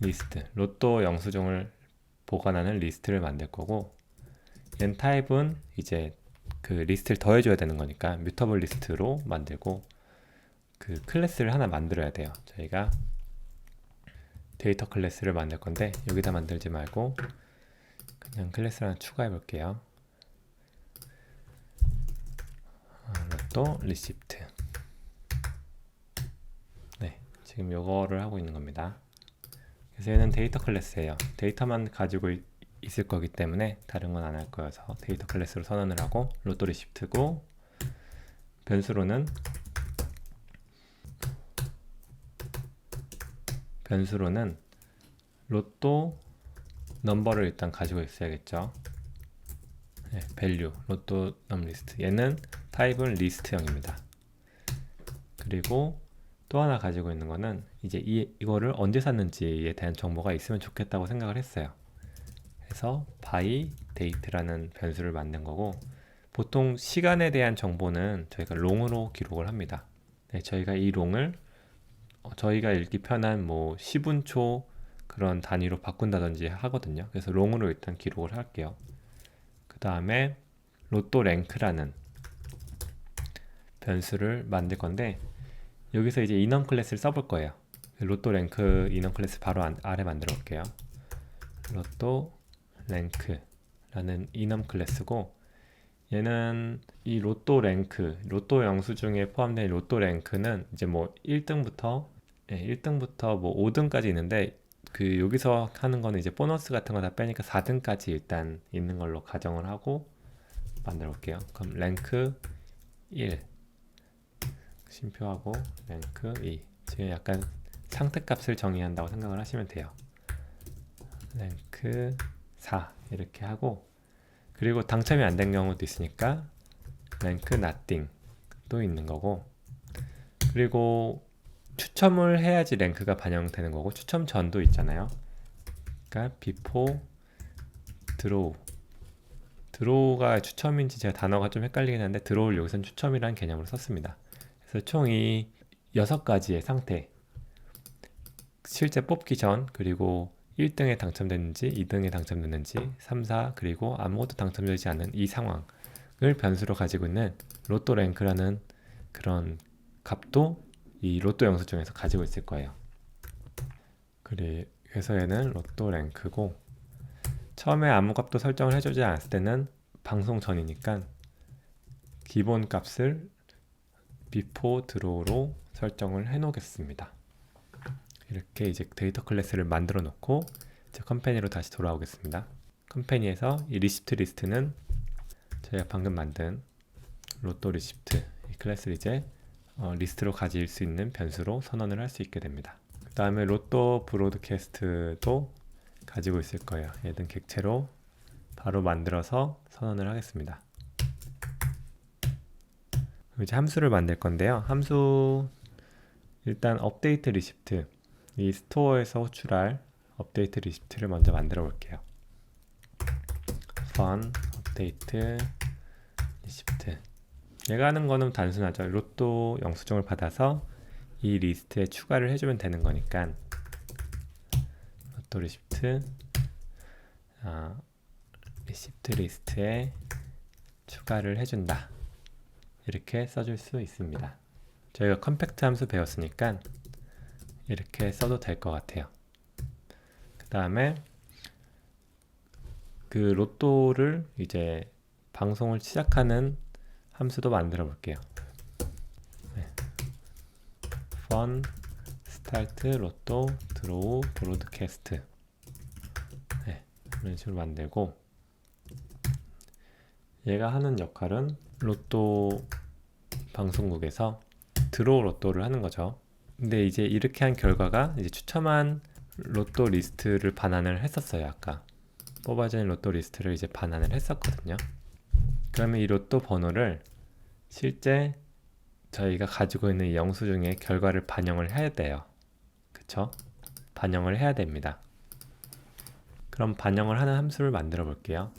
리스트, 로또 영수증을 보관하는 리스트를 만들 거고, 얘는 타입은 이제 그 리스트를 더해줘야 되는 거니까 뮤터블 리스트로 만들고, 그 클래스를 하나 만들어야 돼요. 저희가 데이터 클래스를 만들 건데 여기다 만들지 말고 그냥 클래스를 하나 추가해 볼게요. 로또 리시프트. 네, 지금 요거를 하고 있는 겁니다. 그래서 얘는 데이터 클래스예요. 데이터만 가지고 있을 거기 때문에 다른 건 안 할 거여서 데이터 클래스로 선언을 하고, 로또 리시프트고 변수로는 로또 넘버를 일단 가지고 있어야겠죠. 네, value 로또 넘 리스트. 얘는 타입은 리스트형입니다. 그리고 또 하나 가지고 있는 거는 이제 이거를 언제 샀는지에 대한 정보가 있으면 좋겠다고 생각을 했어요. 그래서 by date라는 변수를 만든 거고, 보통 시간에 대한 정보는 저희가 long으로 기록을 합니다. 네, 저희가 이 long을 저희가 읽기 편한 뭐 10분초 그런 단위로 바꾼다든지 하거든요. 그래서 long으로 일단 기록을 할게요. 그 다음에 로또 랭크라는 변수를 만들 건데, 여기서 이제 인원 클래스를 써볼 거예요. 로또 랭크 인원 클래스 바로 아래 만들어 볼게요. 로또 랭크라는 인원 클래스고, 얘는 이 로또 랭크, 로또 영수증에 포함된 로또 랭크는 이제 뭐 1등부터 뭐 5등까지 있는데, 그 여기서 하는 거는 이제 보너스 같은 거 다 빼니까 4등까지 일단 있는 걸로 가정을 하고 만들어 볼게요. 그럼 랭크 1 쉼표하고 랭크 2, 지금 약간 상태값을 정의한다고 생각을 하시면 돼요. 랭크 4 이렇게 하고, 그리고 당첨이 안 된 경우도 있으니까 랭크 nothing 또 있는 거고, 그리고 추첨을 해야지 랭크가 반영되는 거고, 추첨 전도 있잖아요. 그러니까 before 드로우가 추첨인지 제가 단어가 좀 헷갈리긴 한데, 드로우를 여기선 추첨이라는 개념으로 썼습니다. 그래서 총 이 6가지의 상태, 실제 뽑기 전, 그리고 1등에 당첨됐는지 2등에 당첨됐는지 3, 4, 그리고 아무것도 당첨되지 않은 이 상황을 변수로 가지고 있는 로또 랭크라는 그런 값도 이 로또 영수증에서 가지고 있을 거예요. 그래서 얘는 로또 랭크고, 처음에 아무 값도 설정을 해주지 않았을 때는 방송 전이니까 기본 값을 before draw로 설정을 해 놓겠습니다. 이렇게 이제 데이터 클래스를 만들어 놓고 이제 컴퍼니로 다시 돌아오겠습니다. 컴퍼니에서 이 리시프트 리스트는 저희가 방금 만든 로또 리시프트 이 클래스를 이제 리스트로 가질 수 있는 변수로 선언을 할 수 있게 됩니다. 그 다음에 로또 브로드캐스트도 가지고 있을 거예요. 얘는 객체로 바로 만들어서 선언을 하겠습니다. 이제 함수를 만들 건데요. 함수 일단 업데이트 리시프트, 이 스토어에서 호출할 업데이트 리시프트를 먼저 만들어 볼게요. fun 업데이트 리시프트. 얘가 하는 거는 단순하죠. 로또 영수증을 받아서 이 리스트에 추가를 해주면 되는 거니까 로또 리시프트 리시프트 리스트에 추가를 해준다, 이렇게 써줄 수 있습니다. 저희가 컴팩트 함수 배웠으니까 이렇게 써도 될 것 같아요. 그 다음에 그 로또를 이제 방송을 시작하는 함수도 만들어 볼게요. fun start 로또 draw broadcast 이런 식으로 만들고, 얘가 하는 역할은 로또 방송국에서 드로우 로또를 하는 거죠. 근데 이제 이렇게 한 결과가 이제 추첨한 로또 리스트를 반환을 했었어요. 아까 뽑아진 로또 리스트를 이제 반환을 했었거든요. 그러면 이 로또 번호를 실제 저희가 가지고 있는 이 영수증의 결과를 반영을 해야 돼요. 그쵸? 반영을 해야 됩니다. 그럼 반영을 하는 함수를 만들어 볼게요.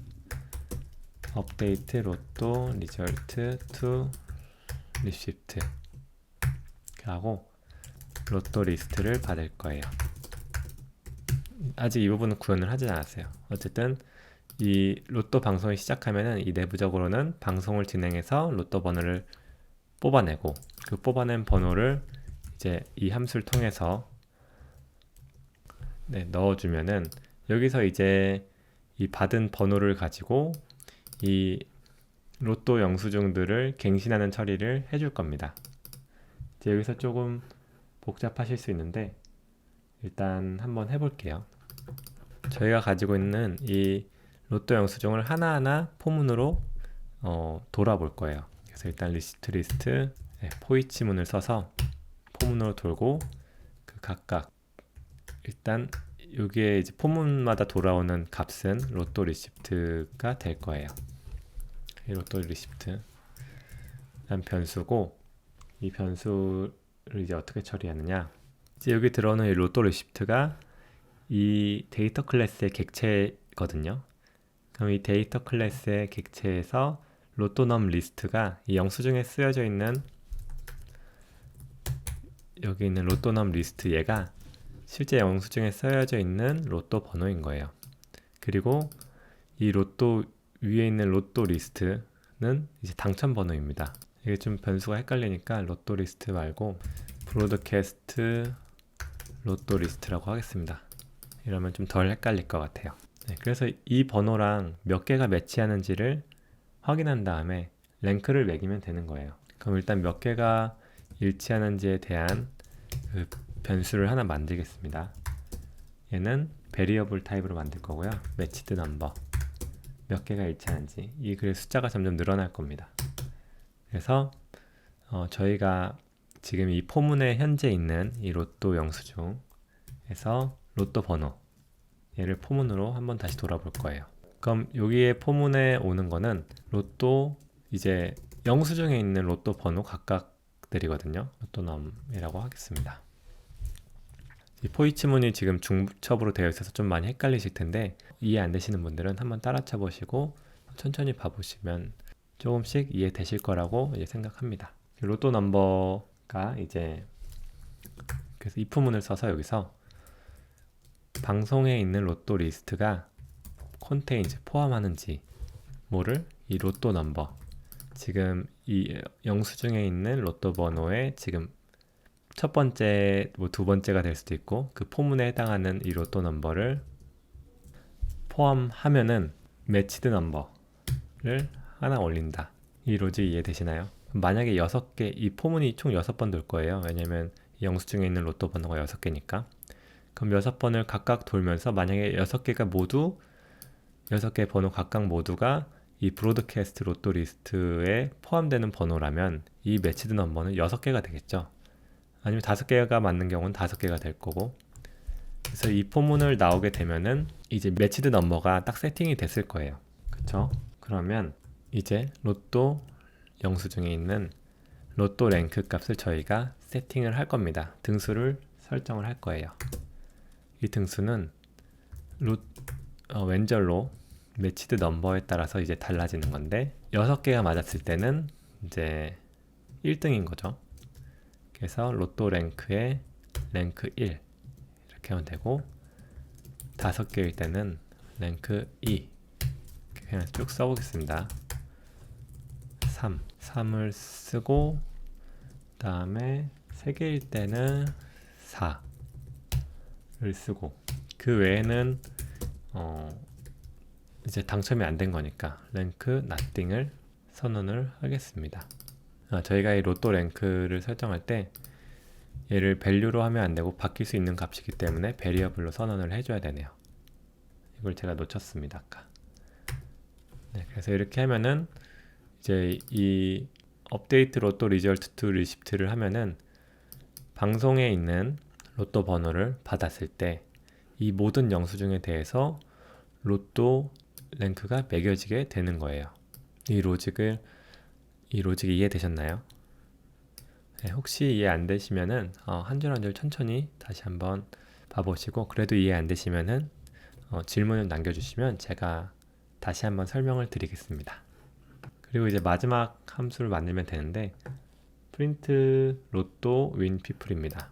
update 로또 result to receipt 하고 로또 리스트를 받을 거예요. 아직 이 부분은 구현을 하지 않았어요. 어쨌든 이 로또 방송이 시작하면은 이 내부적으로는 방송을 진행해서 로또 번호를 뽑아내고, 그 뽑아낸 번호를 이제 이 함수를 통해서 넣어주면은 여기서 이제 이 받은 번호를 가지고 이 로또 영수증들을 갱신하는 처리를 해줄 겁니다. 이제 여기서 조금 복잡하실 수 있는데 일단 한번 해볼게요. 저희가 가지고 있는 이 로또 영수증을 하나하나 포문으로 돌아볼 거예요. 그래서 일단 리스트 포이치문을 써서 포문으로 돌고 그 각각 일단 여기에 이제 포문마다 돌아오는 값은 로또 리시프트가 될 거예요. 이 로또 리시프트 란 변수고, 이 변수를 이제 어떻게 처리하느냐, 이제 여기 들어오는 이 로또 리시프트가 이 데이터 클래스의 객체거든요. 그럼 이 데이터 클래스의 객체에서 로또 넘 리스트가 이 영수증에 쓰여져 있는 여기 있는 로또 넘 리스트, 얘가 실제 영수증에 쓰여져 있는 로또 번호인 거예요. 그리고 이 로또 위에 있는 로또 리스트는 이제 당첨 번호입니다. 이게 좀 변수가 헷갈리니까 로또 리스트 말고 브로드캐스트 로또 리스트라고 하겠습니다. 이러면 좀 덜 헷갈릴 것 같아요. 그래서 이 번호랑 몇 개가 매치하는지를 확인한 다음에 랭크를 매기면 되는 거예요. 그럼 일단 몇 개가 일치하는지에 대한 그 변수를 하나 만들겠습니다. 얘는 베리어블 타입으로 만들 거고요. 매치드 넘버, 몇 개가 일치하는지, 이 글의 숫자가 점점 늘어날 겁니다. 그래서 저희가 지금 이 포문에 현재 있는 이 로또 영수증에서 로또 번호, 얘를 포문으로 한번 다시 돌아볼 거예요. 그럼 여기에 포문에 오는 거는 로또 이제 영수증에 있는 로또 번호 각각들이거든요. 로또 넘이라고 하겠습니다. 이 포이치문이 지금 중첩으로 되어 있어서 좀 많이 헷갈리실 텐데, 이해 안 되시는 분들은 한번 따라쳐 보시고 천천히 봐보시면 조금씩 이해되실 거라고 이제 생각합니다. 로또 넘버가 이제 그래서 if문을 써서 여기서 방송에 있는 로또 리스트가 contains 포함하는지 뭐를, 이 로또 넘버, 지금 이 영수증에 있는 로또 번호에 지금 첫 번째, 뭐 두 번째가 될 수도 있고, 그 포문에 해당하는 이 로또 넘버를 포함하면은 매치드 넘버를 하나 올린다. 이 로직 이해되시나요? 만약에 6개, 이 포문이 총 6번 돌 거예요. 왜냐면 영수증에 있는 로또 번호가 6개니까. 그럼 6번을 각각 돌면서 만약에 6개가 모두 6개 번호 각각 모두가 이 브로드캐스트 로또 리스트에 포함되는 번호라면 이 매치드 넘버는 6개가 되겠죠. 아니면 5개가 맞는 경우는 5개가 될 거고, 그래서 이 포문을 나오게 되면은 이제 매치드 넘버가 딱 세팅이 됐을 거예요. 그쵸? 그러면 이제 로또 영수증에 있는 로또 랭크 값을 저희가 세팅을 할 겁니다. 등수를 설정을 할 거예요. 이 등수는 왼절로 매치드 넘버에 따라서 이제 달라지는 건데, 6개가 맞았을 때는 이제 1등인 거죠. 그래서 로또 랭크에 랭크 1 이렇게 하면 되고, 5개일 때는 랭크 2 그냥 쭉 써보겠습니다. 3을 쓰고, 그 다음에 3개일 때는 4를 쓰고, 그 외에는 이제 당첨이 안 된 거니까 랭크 nothing을 선언을 하겠습니다. 저희가 이 로또 랭크를 설정할 때 얘를 밸류로 하면 안 되고 바뀔 수 있는 값이기 때문에 베리어블로 선언을 해줘야 되네요. 이걸 제가 놓쳤습니다, 아까. 그래서 이렇게 하면은 이제 이 업데이트 로또 리절트 투 리시프트를 하면은 방송에 있는 로또 번호를 받았을 때 이 모든 영수증에 대해서 로또 랭크가 매겨지게 되는 거예요. 이 로직이 이해되셨나요? 혹시 이해 안 되시면은 한 줄 한 줄 천천히 다시 한번 봐보시고, 그래도 이해 안 되시면은 질문을 남겨주시면 제가 다시 한번 설명을 드리겠습니다. 그리고 이제 마지막 함수를 만들면 되는데, print 로또 win people입니다.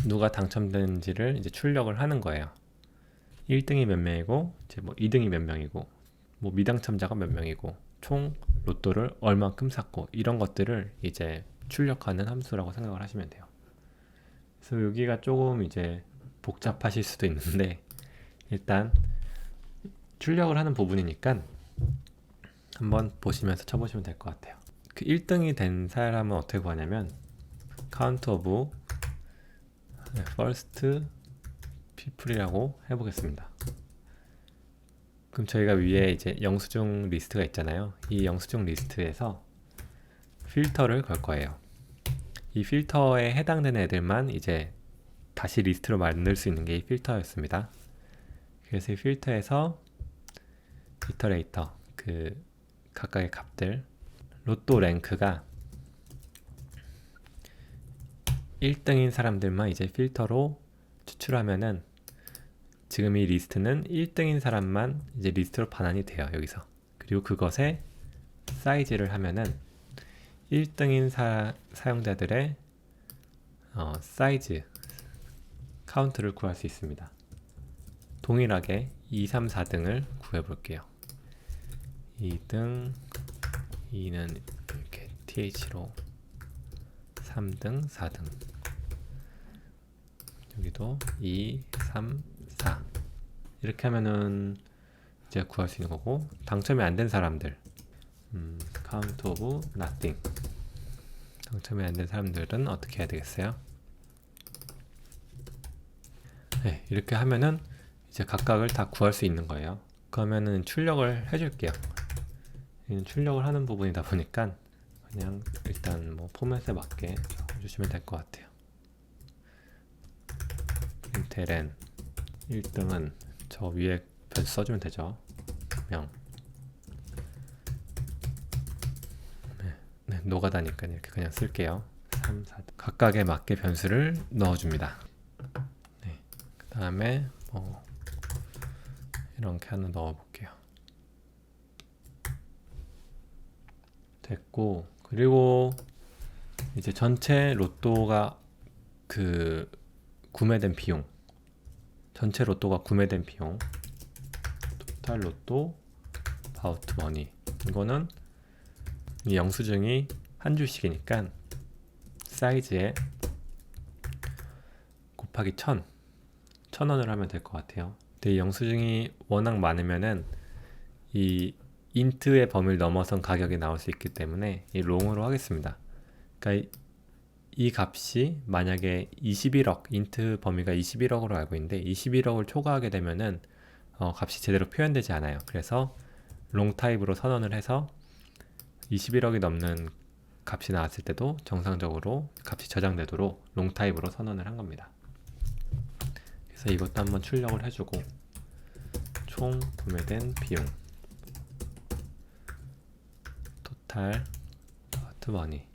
누가 당첨되는지를 이제 출력을 하는 거예요. 1등이 몇 명이고, 이제 뭐 2등이 몇 명이고, 뭐 미당첨자가 몇 명이고, 총 로또를 얼만큼 샀고, 이런 것들을 이제 출력하는 함수라고 생각을 하시면 돼요. 그래서 여기가 조금 이제 복잡하실 수도 있는데, 일단 출력을 하는 부분이니까 한번 보시면서 쳐보시면 될 것 같아요. 그 1등이 된 사람은 어떻게 구하냐면 count of first people이라고 해보겠습니다. 그럼 저희가 위에 이제 영수증 리스트가 있잖아요. 이 영수증 리스트에서 필터를 걸 거예요. 이 필터에 해당되는 애들만 이제 다시 리스트로 만들 수 있는 게 이 필터였습니다. 그래서 이 필터에서 이터레이터, 그 각각의 값들, 로또 랭크가 1등인 사람들만 이제 필터로 추출하면은 지금 이 리스트는 1등인 사람만 이제 리스트로 반환이 돼요. 여기서. 그리고 그것에 사이즈를 하면은 1등인 사용자들의 사이즈 카운트를 구할 수 있습니다. 동일하게 2, 3, 4등을 구해 볼게요. 2등, 2는 이렇게 th로 3등, 4등. 여기도 2, 3, 4. 이렇게 하면은 이제 구할 수 있는 거고, 당첨이 안 된 사람들, count of nothing. 당첨이 안 된 사람들은 어떻게 해야 되겠어요? 네, 이렇게 하면은 이제 각각을 다 구할 수 있는 거예요. 그러면은 출력을 해줄게요. 이는 출력을 하는 부분이다 보니까 그냥 일단 뭐 포맷에 맞게 적어주시면 될 것 같아요. println 1등은 저 위에 변수 써주면 되죠. 명. 네, 노가다니까 이렇게 그냥 쓸게요. 3, 4. 각각에 맞게 변수를 넣어줍니다. 네, 그 다음에 뭐 이렇게 하나 넣어볼게요. 됐고, 그리고 이제 전체 로또가 그 구매된 비용, 전체 로또가 구매된 비용, 토탈 로또 바우트 머니. 이거는 이 영수증이 한 줄씩이니까 사이즈에 곱하기 1000원을 하면 될 것 같아요. 근데 이 영수증이 워낙 많으면은 이 인트의 범위를 넘어선 가격이 나올 수 있기 때문에 이 롱으로 하겠습니다. 그러니까 이 값이 만약에 21억, 인트 범위가 21억으로 알고 있는데 21억을 초과하게 되면은 값이 제대로 표현되지 않아요. 그래서 롱 타입으로 선언을 해서 21억이 넘는 값이 나왔을 때도 정상적으로 값이 저장되도록 롱 타입으로 선언을 한 겁니다. 그래서 이것도 한번 출력을 해주고, 총 구매된 비용 토탈 바우트 머니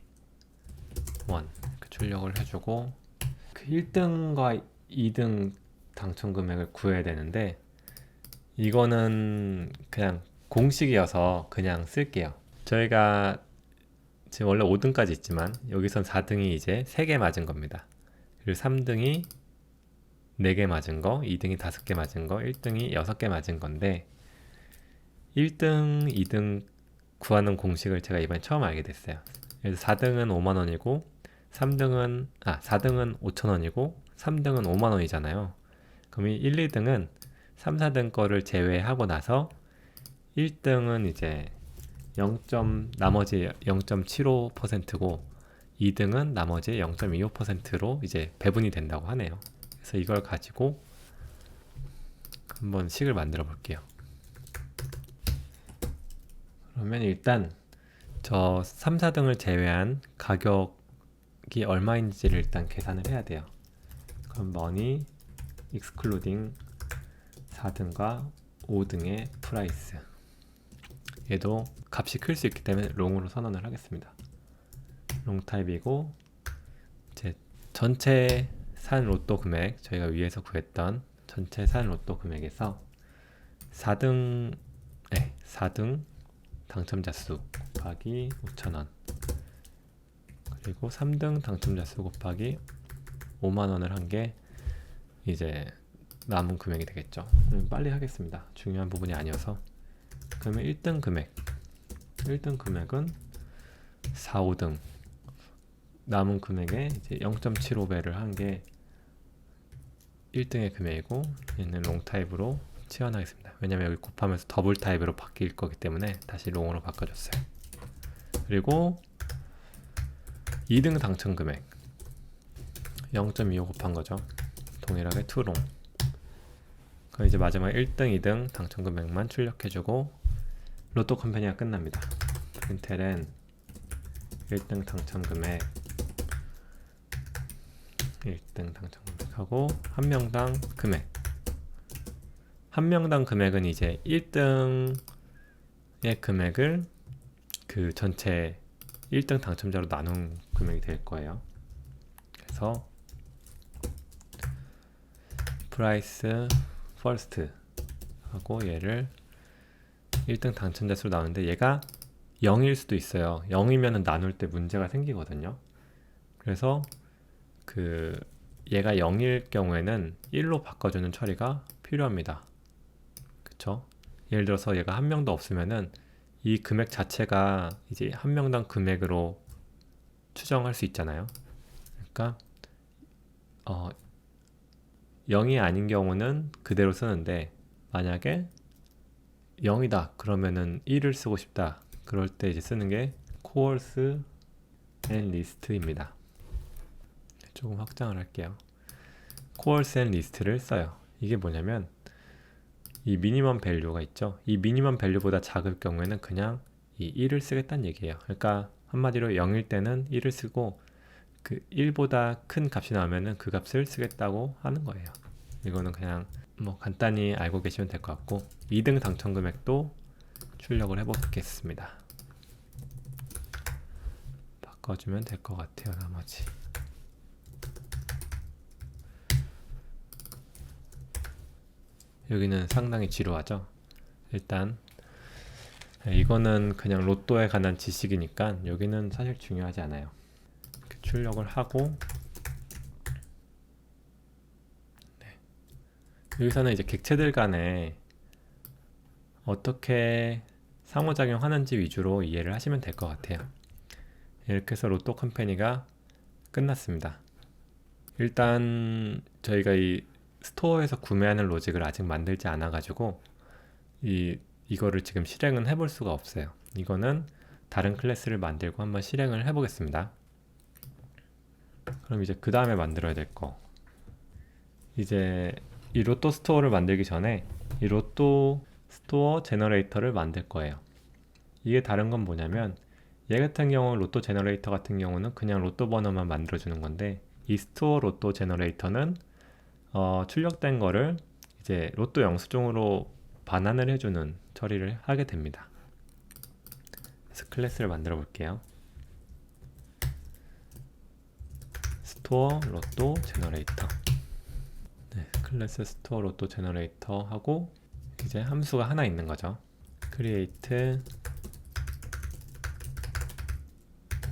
1 출력을 해주고, 그 1등과 2등 당첨 금액을 구해야 되는데 이거는 그냥 공식이어서 그냥 쓸게요. 저희가 지금 원래 5등까지 있지만 여기선 4등이 이제 3개 맞은 겁니다. 그리고 3등이 4개 맞은 거, 2등이 5개 맞은 거, 1등이 6개 맞은 건데 1등, 2등 구하는 공식을 제가 이번에 처음 알게 됐어요. 그래서 4등은 5만원이고 4등은 5천원이고 3등은 5만원이잖아요. 그럼 이 1, 2등은 3, 4등 거를 제외하고 나서 1등은 이제 나머지 0.75%고 2등은 나머지 0.25%로 이제 배분이 된다고 하네요. 그래서 이걸 가지고 한번 식을 만들어 볼게요. 그러면 일단 저 3, 4등을 제외한 가격이 얼마인지를 일단 계산을 해야 돼요. 그럼 money excluding 4등과 5등의 프라이스, 얘도 값이 클 수 있기 때문에 롱으로 선언을 하겠습니다. 롱 타입이고, 이제 전체 산 로또 금액, 저희가 위에서 구했던 전체 산 로또 금액에서 4등 당첨자 수 곱하기 5,000원, 그리고 3등 당첨자 수 곱하기 5만원을 한 게 이제 남은 금액이 되겠죠. 빨리 하겠습니다. 중요한 부분이 아니어서. 그러면 1등 금액은 4, 5등 남은 금액에 이제 0.75배를 한 게 1등의 금액이고, 얘는 롱 타입으로 치환하겠습니다. 왜냐면 여기 곱하면서 더블 타입으로 바뀔 거기 때문에 다시 롱으로 바꿔줬어요. 그리고 2등 당첨 금액 0.25 곱한 거죠. 동일하게 투롱. 그럼 이제 마지막 1등, 2등 당첨 금액만 출력해주고 로또 컴퍼니가 끝납니다. 프린트LN 1등 당첨 금액 1등 당첨 금액하고 한 명당 금액. 한 명당 금액은 이제 1등의 금액을 그 전체 1등 당첨자로 나눈 금액이 될 거예요. 그래서 price first 하고 얘를 1등 당첨자 수로 나오는데 얘가 0일 수도 있어요. 0이면 나눌 때 문제가 생기거든요. 그래서 그 얘가 0일 경우에는 1로 바꿔주는 처리가 필요합니다. 그쵸? 예를 들어서 얘가 한 명도 없으면은 이 금액 자체가 이제 한 명당 금액으로 추정할 수 있잖아요. 그러니까 0이 아닌 경우는 그대로 쓰는데 만약에 0이다 그러면은 1을 쓰고 싶다 그럴 때 이제 쓰는 게 course and list입니다. 조금 확장을 할게요. course and list를 써요. 이게 뭐냐면 이 미니멈 밸류가 있죠. 이 미니멈 밸류보다 작을 경우에는 그냥 이 1을 쓰겠다는 얘기예요. 그러니까 한마디로 0일 때는 1을 쓰고 그 1보다 큰 값이 나오면은 그 값을 쓰겠다고 하는 거예요. 이거는 그냥 뭐 간단히 알고 계시면 될 것 같고 2등 당첨 금액도 출력을 해보겠습니다. 바꿔주면 될 것 같아요. 나머지 여기는 상당히 지루하죠. 일단 이거는 그냥 로또에 관한 지식이니까 여기는 사실 중요하지 않아요. 이렇게 출력을 하고 여기서는 이제 객체들 간에 어떻게 상호작용하는지 위주로 이해를 하시면 될 것 같아요. 이렇게 해서 로또 컴퍼니가 끝났습니다. 일단 저희가 이 스토어에서 구매하는 로직을 아직 만들지 않아 가지고 이거를 지금 실행은 해볼 수가 없어요. 이거는 다른 클래스를 만들고 한번 실행을 해보겠습니다. 그럼 이제 그 다음에 만들어야 될 거, 이제 이 로또 스토어를 만들기 전에 이 로또 스토어 제너레이터를 만들 거예요. 이게 다른 건 뭐냐면 얘 같은 경우 로또 제너레이터 같은 경우는 그냥 로또 번호만 만들어주는 건데 이 스토어 로또 제너레이터는 출력된 거를 이제 로또 영수증으로 반환을 해주는 처리를 하게 됩니다. 그래서 클래스를 만들어 볼게요. 스토어 로또 제너레이터. 네, 클래스 스토어 로또 제너레이터 하고 이제 함수가 하나 있는 거죠. create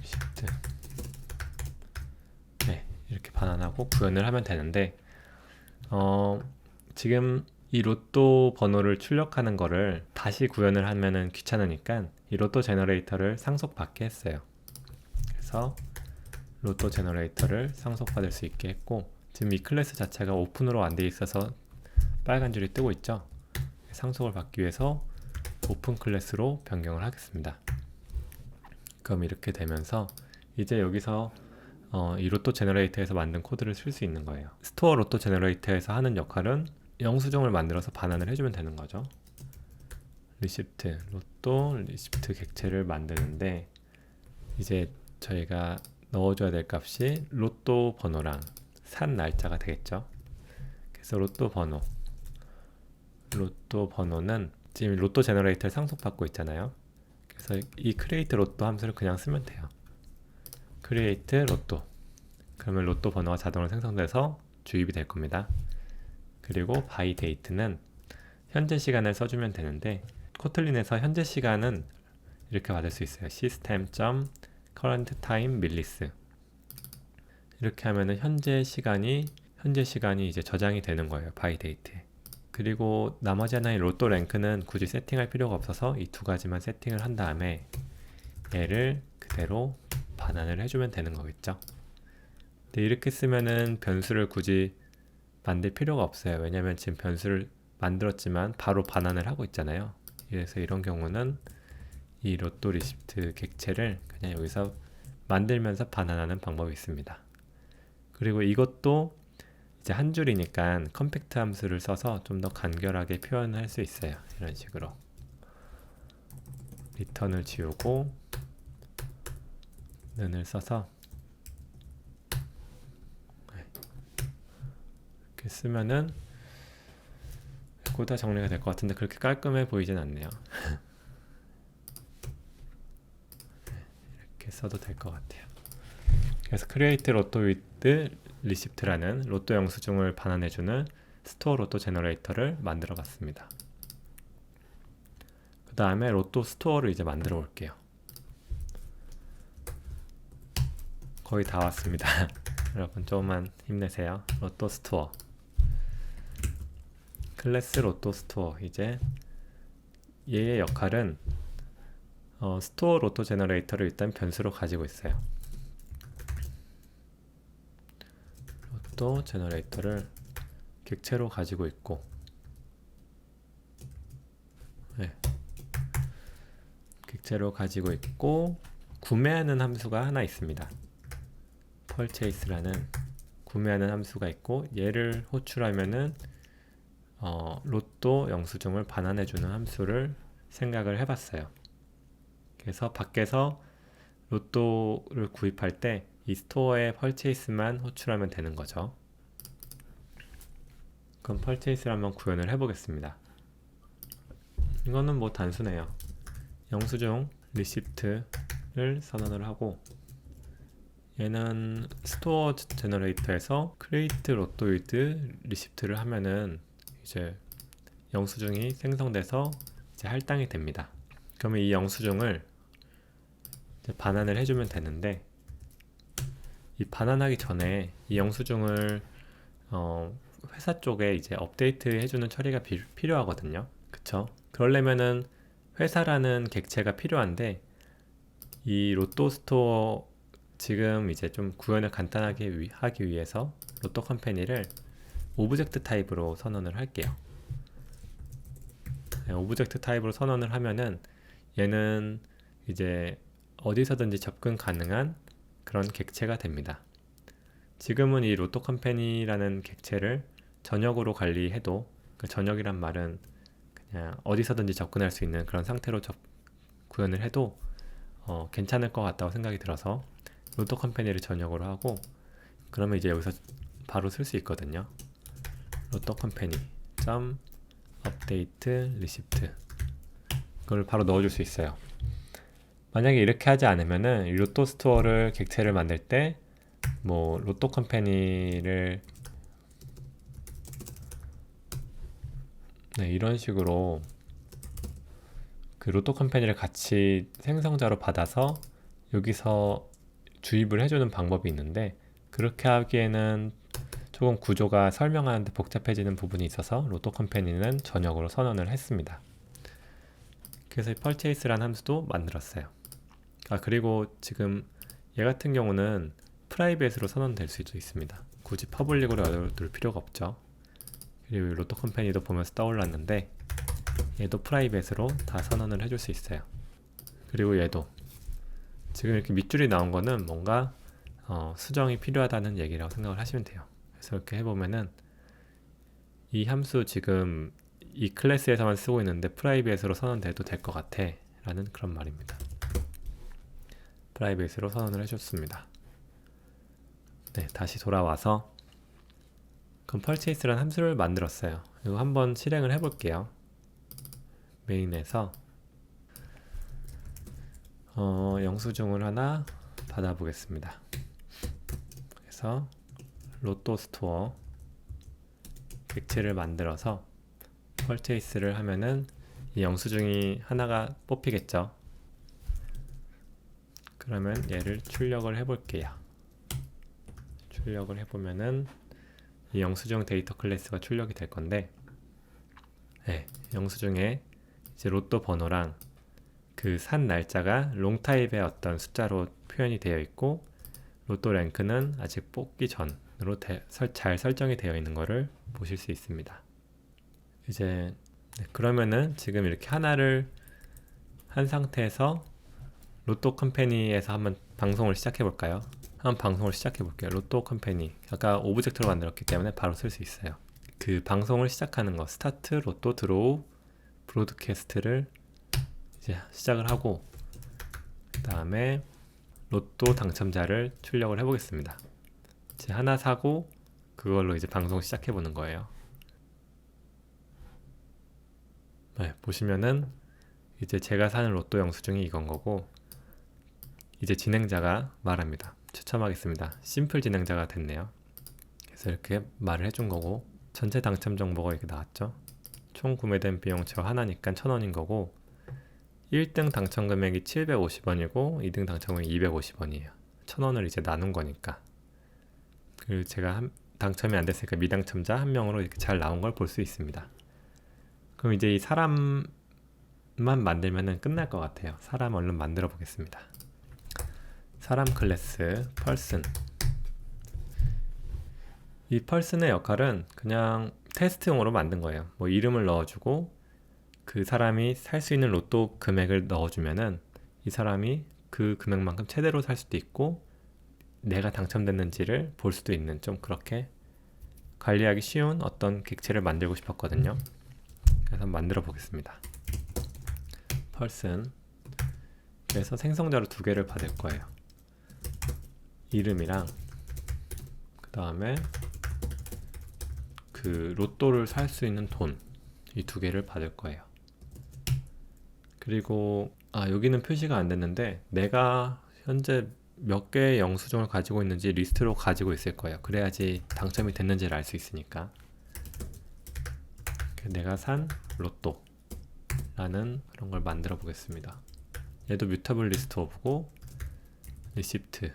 shift. 네, 이렇게 반환하고 구현을 하면 되는데 지금 이 로또 번호를 출력하는 거를 다시 구현을 하면은 귀찮으니까 이 로또 제너레이터를 상속받게 했어요. 그래서 로또 제너레이터를 상속받을 수 있게 했고, 지금 이 클래스 자체가 오픈으로 안 돼 있어서 빨간 줄이 뜨고 있죠. 상속을 받기 위해서 오픈 클래스로 변경을 하겠습니다. 그럼 이렇게 되면서 이제 여기서 이 로또 제너레이터에서 만든 코드를 쓸 수 있는 거예요. 스토어 로또 제너레이터에서 하는 역할은 영수증을 만들어서 반환을 해주면 되는 거죠. 리시프트, 로또 리시프트 객체를 만드는데 이제 저희가 넣어줘야 될 값이 로또 번호랑 산 날짜가 되겠죠. 그래서 로또 번호는 지금 로또 제너레이터를 상속받고 있잖아요. 그래서 이 create 로또 함수를 그냥 쓰면 돼요. create 로또. 그러면 로또 번호가 자동으로 생성돼서 주입이 될 겁니다. 그리고 by date는 현재 시간을 써주면 되는데 코틀린에서 현재 시간은 이렇게 받을 수 있어요. system.current time millis. 이렇게 하면은 현재 시간이 이제 저장이 되는 거예요. by date에. 그리고 나머지 하나의 로또 랭크는 굳이 세팅할 필요가 없어서 이 두 가지만 세팅을 한 다음에 얘를 그대로 반환을 해주면 되는 거겠죠. 근데 이렇게 쓰면은 변수를 굳이 만들 필요가 없어요. 왜냐면 지금 변수를 만들었지만 바로 반환을 하고 있잖아요. 그래서 이런 경우는 이 로또 리시프트 객체를 그냥 여기서 만들면서 반환하는 방법이 있습니다. 그리고 이것도 이제 한 줄이니까 컴팩트 함수를 써서 좀 더 간결하게 표현할 수 있어요. 이런 식으로 리턴을 지우고 는을 써서 이렇게 쓰면은 거의 다 정리가 될 것 같은데 그렇게 깔끔해 보이진 않네요. 이렇게 써도 될 것 같아요. 그래서 create 로또 with 리시프트라는 로또 영수증을 반환해주는 스토어 로또 제너레이터를 만들어 봤습니다. 그 다음에 로또 스토어를 이제 만들어 볼게요. 거의 다 왔습니다. 여러분 조금만 힘내세요. 로또 스토어 클래스 로또 스토어. 이제 얘의 역할은 스토어 로또 제너레이터를 일단 변수로 가지고 있어요. 로또 제너레이터를 객체로 가지고 있고, 네. 객체로 가지고 있고 구매하는 함수가 하나 있습니다. purchase라는 구매하는 함수가 있고, 얘를 호출하면은 로또 영수증을 반환해주는 함수를 생각을 해봤어요. 그래서 밖에서 로또를 구입할 때 이 스토어에 purchase만 호출하면 되는 거죠. 그럼 purchase를 한번 구현을 해보겠습니다. 이거는 뭐 단순해요. 영수증 리시프트를 선언을 하고, 얘는 스토어 제너레이터에서 create 로또 with 리시프트를 하면은 이제 영수증이 생성돼서 이제 할당이 됩니다. 그러면 이 영수증을 이제 반환을 해주면 되는데, 이 반환하기 전에 이 영수증을 회사 쪽에 이제 업데이트 해주는 처리가 필요하거든요. 그쵸? 그러려면은 회사라는 객체가 필요한데, 이 로또 스토어 지금 이제 좀 구현을 간단하게 하기 위해서 로또 컴퍼니를 오브젝트 타입으로 선언을 할게요. 네, 오브젝트 타입으로 선언을 하면은 얘는 이제 어디서든지 접근 가능한 그런 객체가 됩니다. 지금은 이 로또 컴퍼니라는 객체를 전역으로 관리해도, 그 전역이란 말은 그냥 어디서든지 접근할 수 있는 그런 상태로 구현을 해도 괜찮을 것 같다고 생각이 들어서 로또 컴퍼니를 전역으로 하고, 그러면 이제 여기서 바로 쓸 수 있거든요. 로또 컴퍼니 점 업데이트 리시프트, 그걸 바로 넣어줄 수 있어요. 만약에 이렇게 하지 않으면은 이 로또 스토어를 객체를 만들 때 뭐 로또 컴퍼니를 이런 식으로 그 로또 컴퍼니를 같이 생성자로 받아서 여기서 주입을 해주는 방법이 있는데, 그렇게 하기에는 조금 구조가 설명하는데 복잡해지는 부분이 있어서 로또 컴퍼니는 전역으로 선언을 했습니다. 그래서 purchase라는 함수도 만들었어요. 그리고 지금 얘 같은 경우는 프라이빗으로 선언될 수도 있습니다. 굳이 퍼블릭으로 열어둘 필요가 없죠. 그리고 로또 컴퍼니도 보면서 떠올랐는데, 얘도 프라이빗으로 다 선언을 해줄 수 있어요. 그리고 얘도 지금 이렇게 밑줄이 나온 거는 뭔가 수정이 필요하다는 얘기라고 생각을 하시면 돼요. 그래서 이렇게 해보면은 이 함수 지금 이 클래스에서만 쓰고 있는데 프라이빗으로 선언돼도 될 것 같아 라는 그런 말입니다. 프라이빗으로 선언을 해줬습니다. 네, 다시 돌아와서 그럼 purchase라는 함수를 만들었어요. 이거 한번 실행을 해볼게요. 메인에서 영수증을 하나 받아보겠습니다. 그래서 로또 스토어 객체를 만들어서 purchase를 하면은 이 영수증이 하나가 뽑히겠죠. 그러면 얘를 출력을 해볼게요. 출력을 해보면은 이 영수증 데이터 클래스가 출력이 될 건데, 네, 영수증에 이제 로또 번호랑 그 산 날짜가 롱타입의 어떤 숫자로 표현이 되어 있고, 로또 랭크는 아직 뽑기 전으로 잘 설정이 되어 있는 것을 보실 수 있습니다. 이제 그러면은 지금 이렇게 하나를 한 상태에서 로또 컴퍼니에서 한번 방송을 시작해 볼까요? 한번 방송을 시작해 볼게요. 로또 컴퍼니. 아까 오브젝트로 만들었기 때문에 바로 쓸 수 있어요. 그 방송을 시작하는 거, 스타트, 로또, 드로우, 브로드캐스트를 이제 시작을 하고, 그 다음에 로또 당첨자를 출력을 해보겠습니다. 이제 하나 사고 그걸로 이제 방송 시작해 보는 거예요. 네, 보시면은 이제 제가 사는 로또 영수증이 이건 거고, 이제 진행자가 말합니다. 추첨하겠습니다. 심플 진행자가 됐네요. 그래서 이렇게 말을 해준 거고, 전체 당첨 정보가 이렇게 나왔죠. 총 구매된 비용처 하나니까 1,000원인 거고, 1등 당첨 금액이 750원이고 2등 당첨 금액이 250원이에요. 1,000원을 이제 나눈 거니까. 그리고 제가 당첨이 안 됐으니까 미당첨자 한 명으로 이렇게 잘 나온 걸 볼 수 있습니다. 그럼 이제 이 사람만 만들면 끝날 것 같아요. 사람 얼른 만들어 보겠습니다. 사람 클래스 person. 이 person의 역할은 그냥 테스트용으로 만든 거예요. 뭐 이름을 넣어주고 그 사람이 살 수 있는 로또 금액을 넣어주면은 이 사람이 그 금액만큼 최대로 살 수도 있고 내가 당첨됐는지를 볼 수도 있는, 좀 그렇게 관리하기 쉬운 어떤 객체를 만들고 싶었거든요. 그래서 만들어 보겠습니다. person. 그래서 생성자로 2개를 받을 거예요. 이름이랑 그 다음에 그 로또를 살 수 있는 돈, 이 2개를 받을 거예요. 그리고 여기는 표시가 안 됐는데 내가 현재 몇 개의 영수증을 가지고 있는지 리스트로 가지고 있을 거예요. 그래야지 당첨이 됐는지를 알 수 있으니까. 내가 산 로또라는 그런 걸 만들어 보겠습니다. 얘도 뮤터블 리스트 오브고 리시프트,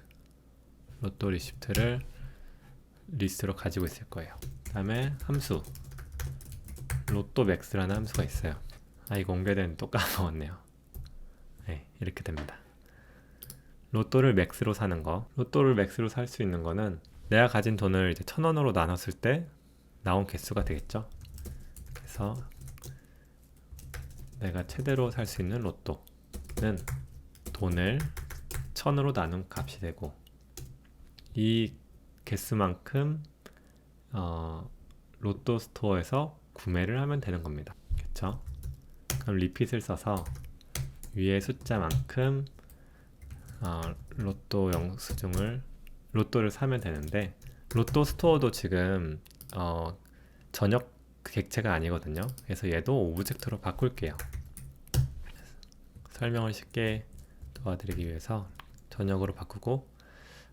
로또 리시프트를 리스트로 가지고 있을 거예요. 그 다음에 함수 로또 맥스라는 함수가 있어요. 이거 옮겨야 또 까먹었네요. 네, 이렇게 됩니다. 로또를 맥스로 사는 거. 로또를 맥스로 살 수 있는 거는 내가 가진 돈을 이제 1,000원으로 나눴을 때 나온 개수가 되겠죠. 그래서 내가 최대로 살 수 있는 로또는 돈을 1,000으로 나눈 값이 되고, 이 개수만큼 로또 스토어에서 구매를 하면 되는 겁니다. 그쵸? 그럼 리핏을 써서 위에 숫자만큼 로또 영수증을, 로또를 사면 되는데, 로또 스토어도 지금 전역 객체가 아니거든요. 그래서 얘도 오브젝트로 바꿀게요. 설명을 쉽게 도와드리기 위해서 전역으로 바꾸고,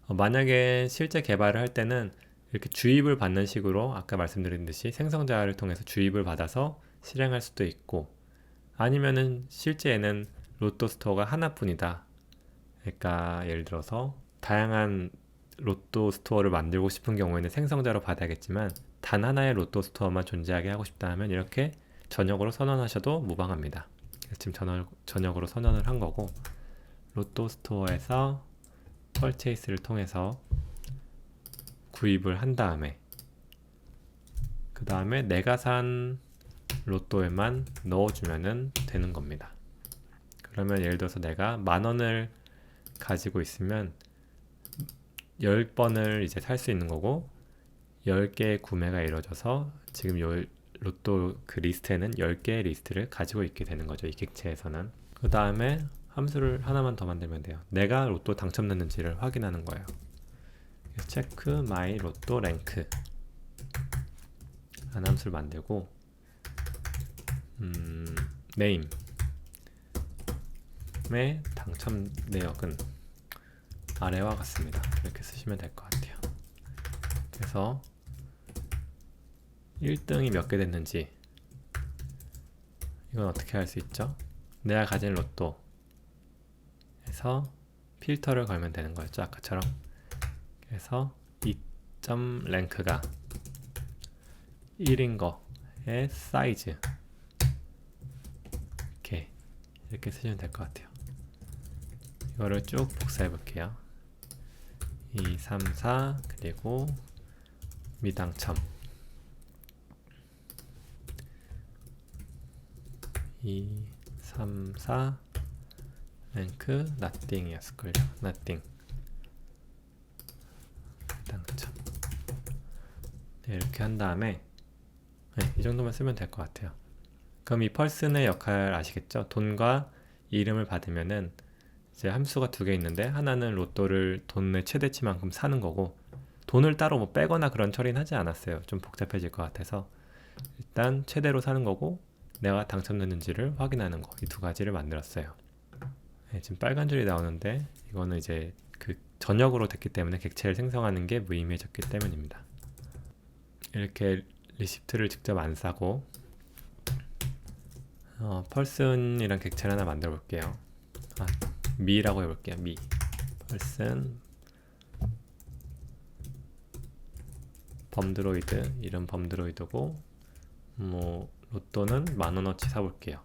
만약에 실제 개발을 할 때는 이렇게 주입을 받는 식으로 아까 말씀드린 듯이 생성자를 통해서 주입을 받아서 실행할 수도 있고, 아니면은 실제에는 로또 스토어가 하나뿐이다. 그러니까 예를 들어서 다양한 로또 스토어를 만들고 싶은 경우에는 생성자로 받아야겠지만 단 하나의 로또 스토어만 존재하게 하고 싶다 하면 이렇게 전역으로 선언하셔도 무방합니다. 지금 전역으로 선언을 한 거고, 로또 스토어에서 purchase를 통해서 구입을 한 다음에 그 다음에 내가 산 로또에만 넣어주면 되는 겁니다. 그러면 예를 들어서 내가 10,000원을 가지고 있으면 10번을 이제 살 수 있는 거고, 10개의 구매가 이루어져서 지금 요 로또 그 리스트에는 10개의 리스트를 가지고 있게 되는 거죠. 이 객체에서는. 그 다음에 함수를 하나만 더 만들면 돼요. 내가 로또 당첨됐는지를 확인하는 거예요. 체크 마이 로또 랭크 하는 함수를 만들고, 네임의 당첨 내역은 아래와 같습니다. 이렇게 쓰시면 될 것 같아요. 그래서 1등이 몇 개 됐는지 이건 어떻게 할 수 있죠? 내가 가진 로또에서 필터를 걸면 되는 거였죠, 아까처럼. 그래서 2점 랭크가 1인 거의 사이즈, 이렇게 쓰시면 될 것 같아요. 이거를 쭉 복사해 볼게요. 2, 3, 4 그리고 미당첨 2, 3, 4 랭크 nothing 이었을걸요. nothing. 이렇게 한 다음에 이 정도만 쓰면 될 것 같아요. 그럼 이 펄슨의 역할 아시겠죠? 돈과 이름을 받으면은 이제 함수가 두 개 있는데, 하나는 로또를 돈의 최대치만큼 사는 거고, 돈을 따로 뭐 빼거나 그런 처리는 하지 않았어요. 좀 복잡해질 것 같아서 일단 최대로 사는 거고, 내가 당첨됐는지를 확인하는 거, 이 두 가지를 만들었어요. 지금 빨간 줄이 나오는데 이거는 이제 그 전역으로 됐기 때문에 객체를 생성하는 게 무의미해졌기 때문입니다. 이렇게 리시프트를 직접 안 싸고 펄슨이란 객체를 하나 만들어 볼게요. 미라고 해볼게요. 미 펄슨 범드로이드, 이름 범드로이드고, 뭐 로또는 10,000원어치 사볼게요.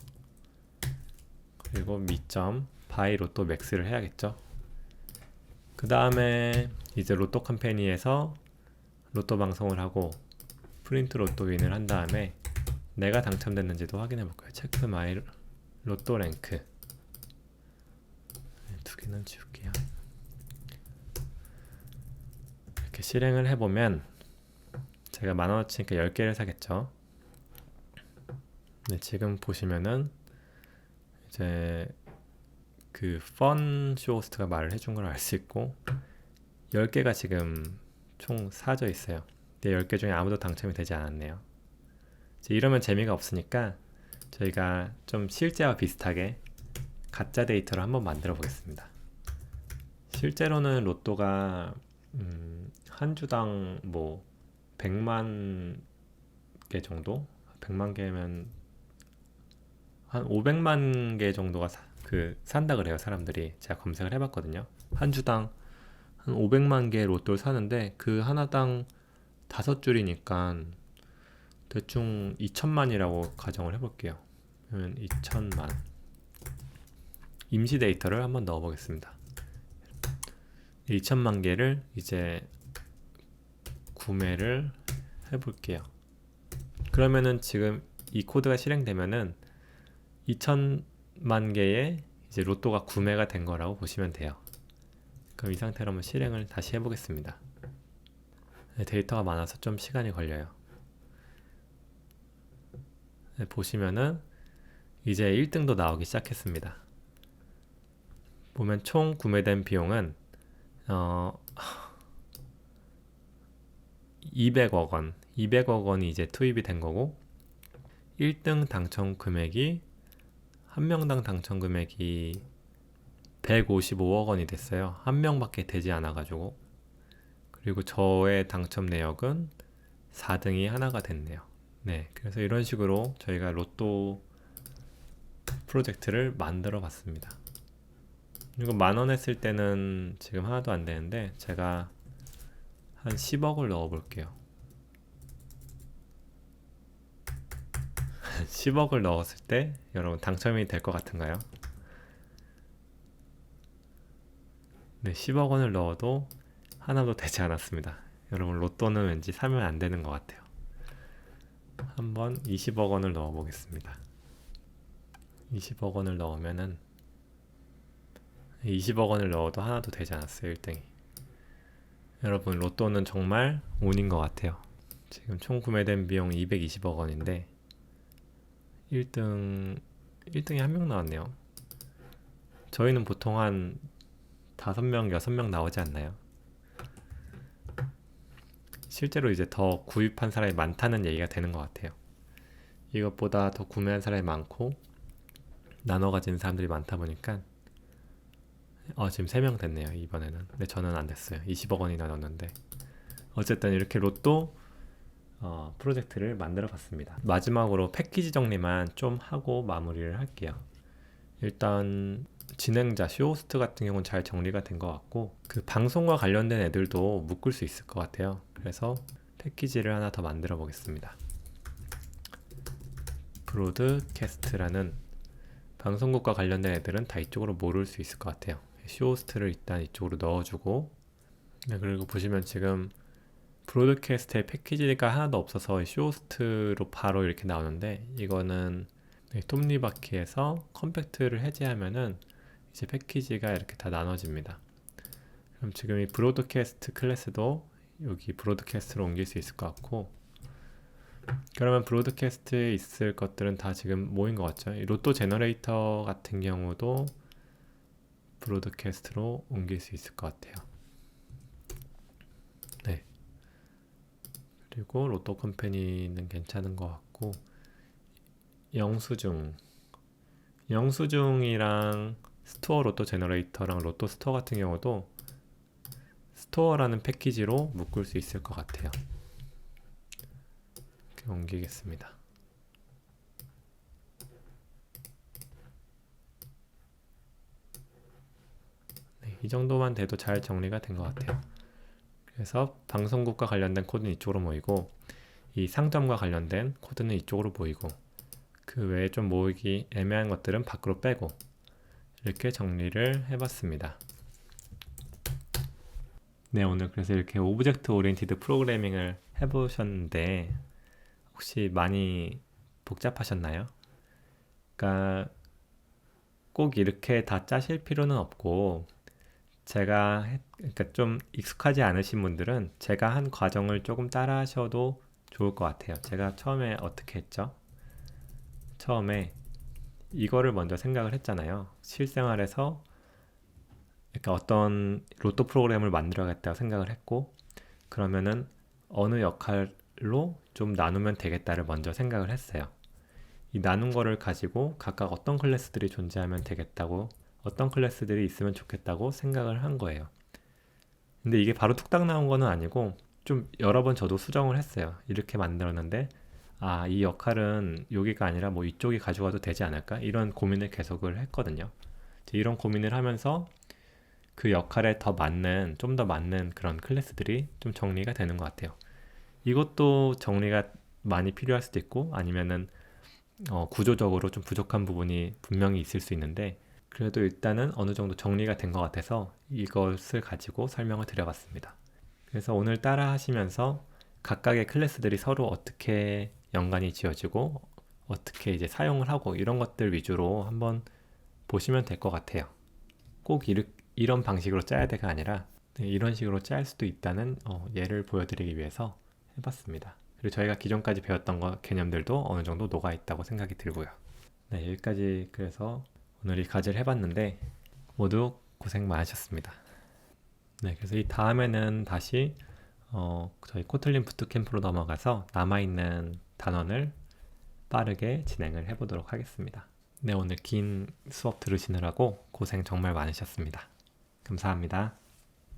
그리고 미점 바이 로또 맥스를 해야겠죠. 그 다음에 이제 로또 컴퍼니에서 로또 방송을 하고 프린트 로또 윈을 한 다음에 내가 당첨됐는지도 확인해 볼 거예요. 체크 마이 로또 랭크. 두 개는 지울게요. 이렇게 실행을 해보면 제가 10,000원어치니까 10개를 사겠죠. 네, 지금 보시면은 이제 그 펀 쇼호스트가 말을 해준 걸 알 수 있고, 10개가 지금 총 사져 있어요. 근데 10개 중에 아무도 당첨이 되지 않았네요. 이제 이러면 재미가 없으니까 저희가 좀 실제와 비슷하게 가짜 데이터를 한번 만들어 보겠습니다. 실제로는 로또가 한 주당 뭐 100만 개 정도? 100만 개면 한 500만 개 정도가 산다 그래요, 사람들이. 제가 검색을 해봤거든요. 한 주당 한 500만 개 로또를 사는데 그 하나당 5줄이니까 대충 2천만이라고 가정을 해볼게요. 그러면 2천만. 임시 데이터를 한번 넣어보겠습니다. 2천만 개를 이제 구매를 해볼게요. 그러면은 지금 이 코드가 실행되면은 2천만 개의 이제 로또가 구매가 된 거라고 보시면 돼요. 그럼 이 상태로 한번 실행을 다시 해보겠습니다. 데이터가 많아서 좀 시간이 걸려요. 보시면은 이제 1등도 나오기 시작했습니다. 보면 총 구매된 비용은 200억 원, 200억 원이 이제 투입이 된 거고, 1등 당첨 금액이 한 명당 당첨 금액이 155억 원이 됐어요. 한 명밖에 되지 않아가지고. 그리고 저의 당첨 내역은 4등이 하나가 됐네요. 네, 그래서 이런 식으로 저희가 로또 프로젝트를 만들어 봤습니다. 이거 10,000원 했을 때는 지금 하나도 안 되는데 제가 한 10억을 넣어 볼게요. 10억을 넣었을 때 여러분 당첨이 될 것 같은가요? 네, 10억 원을 넣어도 하나도 되지 않았습니다. 여러분 로또는 왠지 사면 안 되는 것 같아요. 한번 20억 원을 넣어 보겠습니다. 20억 원을 넣으면은 20억 원을 넣어도 하나도 되지 않았어요. 1등이. 여러분 로또는 정말 운인 것 같아요. 지금 총 구매된 비용 220억 원인데 1등이 한 명 나왔네요. 저희는 보통 한 5명, 6명 나오지 않나요? 실제로 이제 더 구입한 사람이 많다는 얘기가 되는 것 같아요. 이것보다 더 구매한 사람이 많고 나눠 가진 사람들이 많다 보니까 지금 3명 됐네요, 이번에는. 근데 저는 안 됐어요. 20억 원이나 넣었는데. 어쨌든 이렇게 로또 프로젝트를 만들어 봤습니다. 마지막으로 패키지 정리만 좀 하고 마무리를 할게요. 일단 진행자 쇼호스트 같은 경우는 잘 정리가 된 것 같고, 그 방송과 관련된 애들도 묶을 수 있을 것 같아요. 그래서 패키지를 하나 더 만들어 보겠습니다. 브로드캐스트라는 방송국과 관련된 애들은 다 이쪽으로 모를 수 있을 것 같아요. 쇼호스트를 일단 이쪽으로 넣어주고, 네, 그리고 보시면 지금 브로드캐스트의 패키지가 하나도 없어서 쇼호스트로 바로 이렇게 나오는데, 이거는 톱니바퀴에서 컴팩트를 해제하면은 이제 패키지가 이렇게 다 나눠집니다. 그럼 지금 이 브로드캐스트 클래스도 여기 브로드캐스트로 옮길 수 있을 것 같고, 그러면 브로드캐스트에 있을 것들은 다 지금 모인 것 같죠. 이 로또 제너레이터 같은 경우도 브로드캐스트로 옮길 수 있을 것 같아요. 네. 그리고 로또 컴퍼니는 괜찮은 것 같고, 영수증이랑 스토어 로또 제너레이터랑 로또 스토어 같은 경우도 스토어라는 패키지로 묶을 수 있을 것 같아요. 이렇게 옮기겠습니다. 네, 이 정도만 돼도 잘 정리가 된 것 같아요. 그래서 방송국과 관련된 코드는 이쪽으로 모이고, 이 상점과 관련된 코드는 이쪽으로 모이고, 그 외에 좀 모이기 애매한 것들은 밖으로 빼고, 이렇게 정리를 해봤습니다. 네, 오늘 그래서 이렇게 오브젝트 오리엔티드 프로그래밍을 해보셨는데 혹시 많이 복잡하셨나요? 그러니까 꼭 이렇게 다 짜실 필요는 없고, 그러니까 좀 익숙하지 않으신 분들은 제가 한 과정을 조금 따라 하셔도 좋을 것 같아요. 제가 처음에 어떻게 했죠? 처음에 이거를 먼저 생각을 했잖아요. 실생활에서 그러니까 어떤 로또 프로그램을 만들어야겠다고 생각을 했고, 그러면은 어느 역할로 좀 나누면 되겠다를 먼저 생각을 했어요. 이 나눈 거를 가지고 각각 어떤 클래스들이 존재하면 되겠다고, 어떤 클래스들이 있으면 좋겠다고 생각을 한 거예요. 근데 이게 바로 뚝딱 나온 거는 아니고 좀 여러 번 저도 수정을 했어요. 이렇게 만들었는데 아, 이 역할은 여기가 아니라 뭐 이쪽이 가져가도 되지 않을까? 이런 고민을 계속을 했거든요. 이런 고민을 하면서 그 역할에 더 맞는, 좀 더 맞는 그런 클래스들이 좀 정리가 되는 것 같아요. 이것도 정리가 많이 필요할 수도 있고 아니면은 구조적으로 좀 부족한 부분이 분명히 있을 수 있는데 그래도 일단은 어느 정도 정리가 된 것 같아서 이것을 가지고 설명을 드려봤습니다. 그래서 오늘 따라 하시면서 각각의 클래스들이 서로 어떻게 연관이 지어지고 어떻게 이제 사용을 하고 이런 것들 위주로 한번 보시면 될 것 같아요. 꼭 이런 방식으로 짜야 돼가 아니라 이런 식으로 짤 수도 있다는 예를 보여드리기 위해서 해봤습니다. 그리고 저희가 기존까지 배웠던 개념들도 어느 정도 녹아 있다고 생각이 들고요. 네, 여기까지 그래서 오늘 이 과제를 해봤는데 모두 고생 많으셨습니다. 네, 그래서 이 다음에는 다시 저희 코틀린 부트캠프로 넘어가서 남아있는 단원을 빠르게 진행을 해보도록 하겠습니다. 네, 오늘 긴 수업 들으시느라고 고생 정말 많으셨습니다. 감사합니다.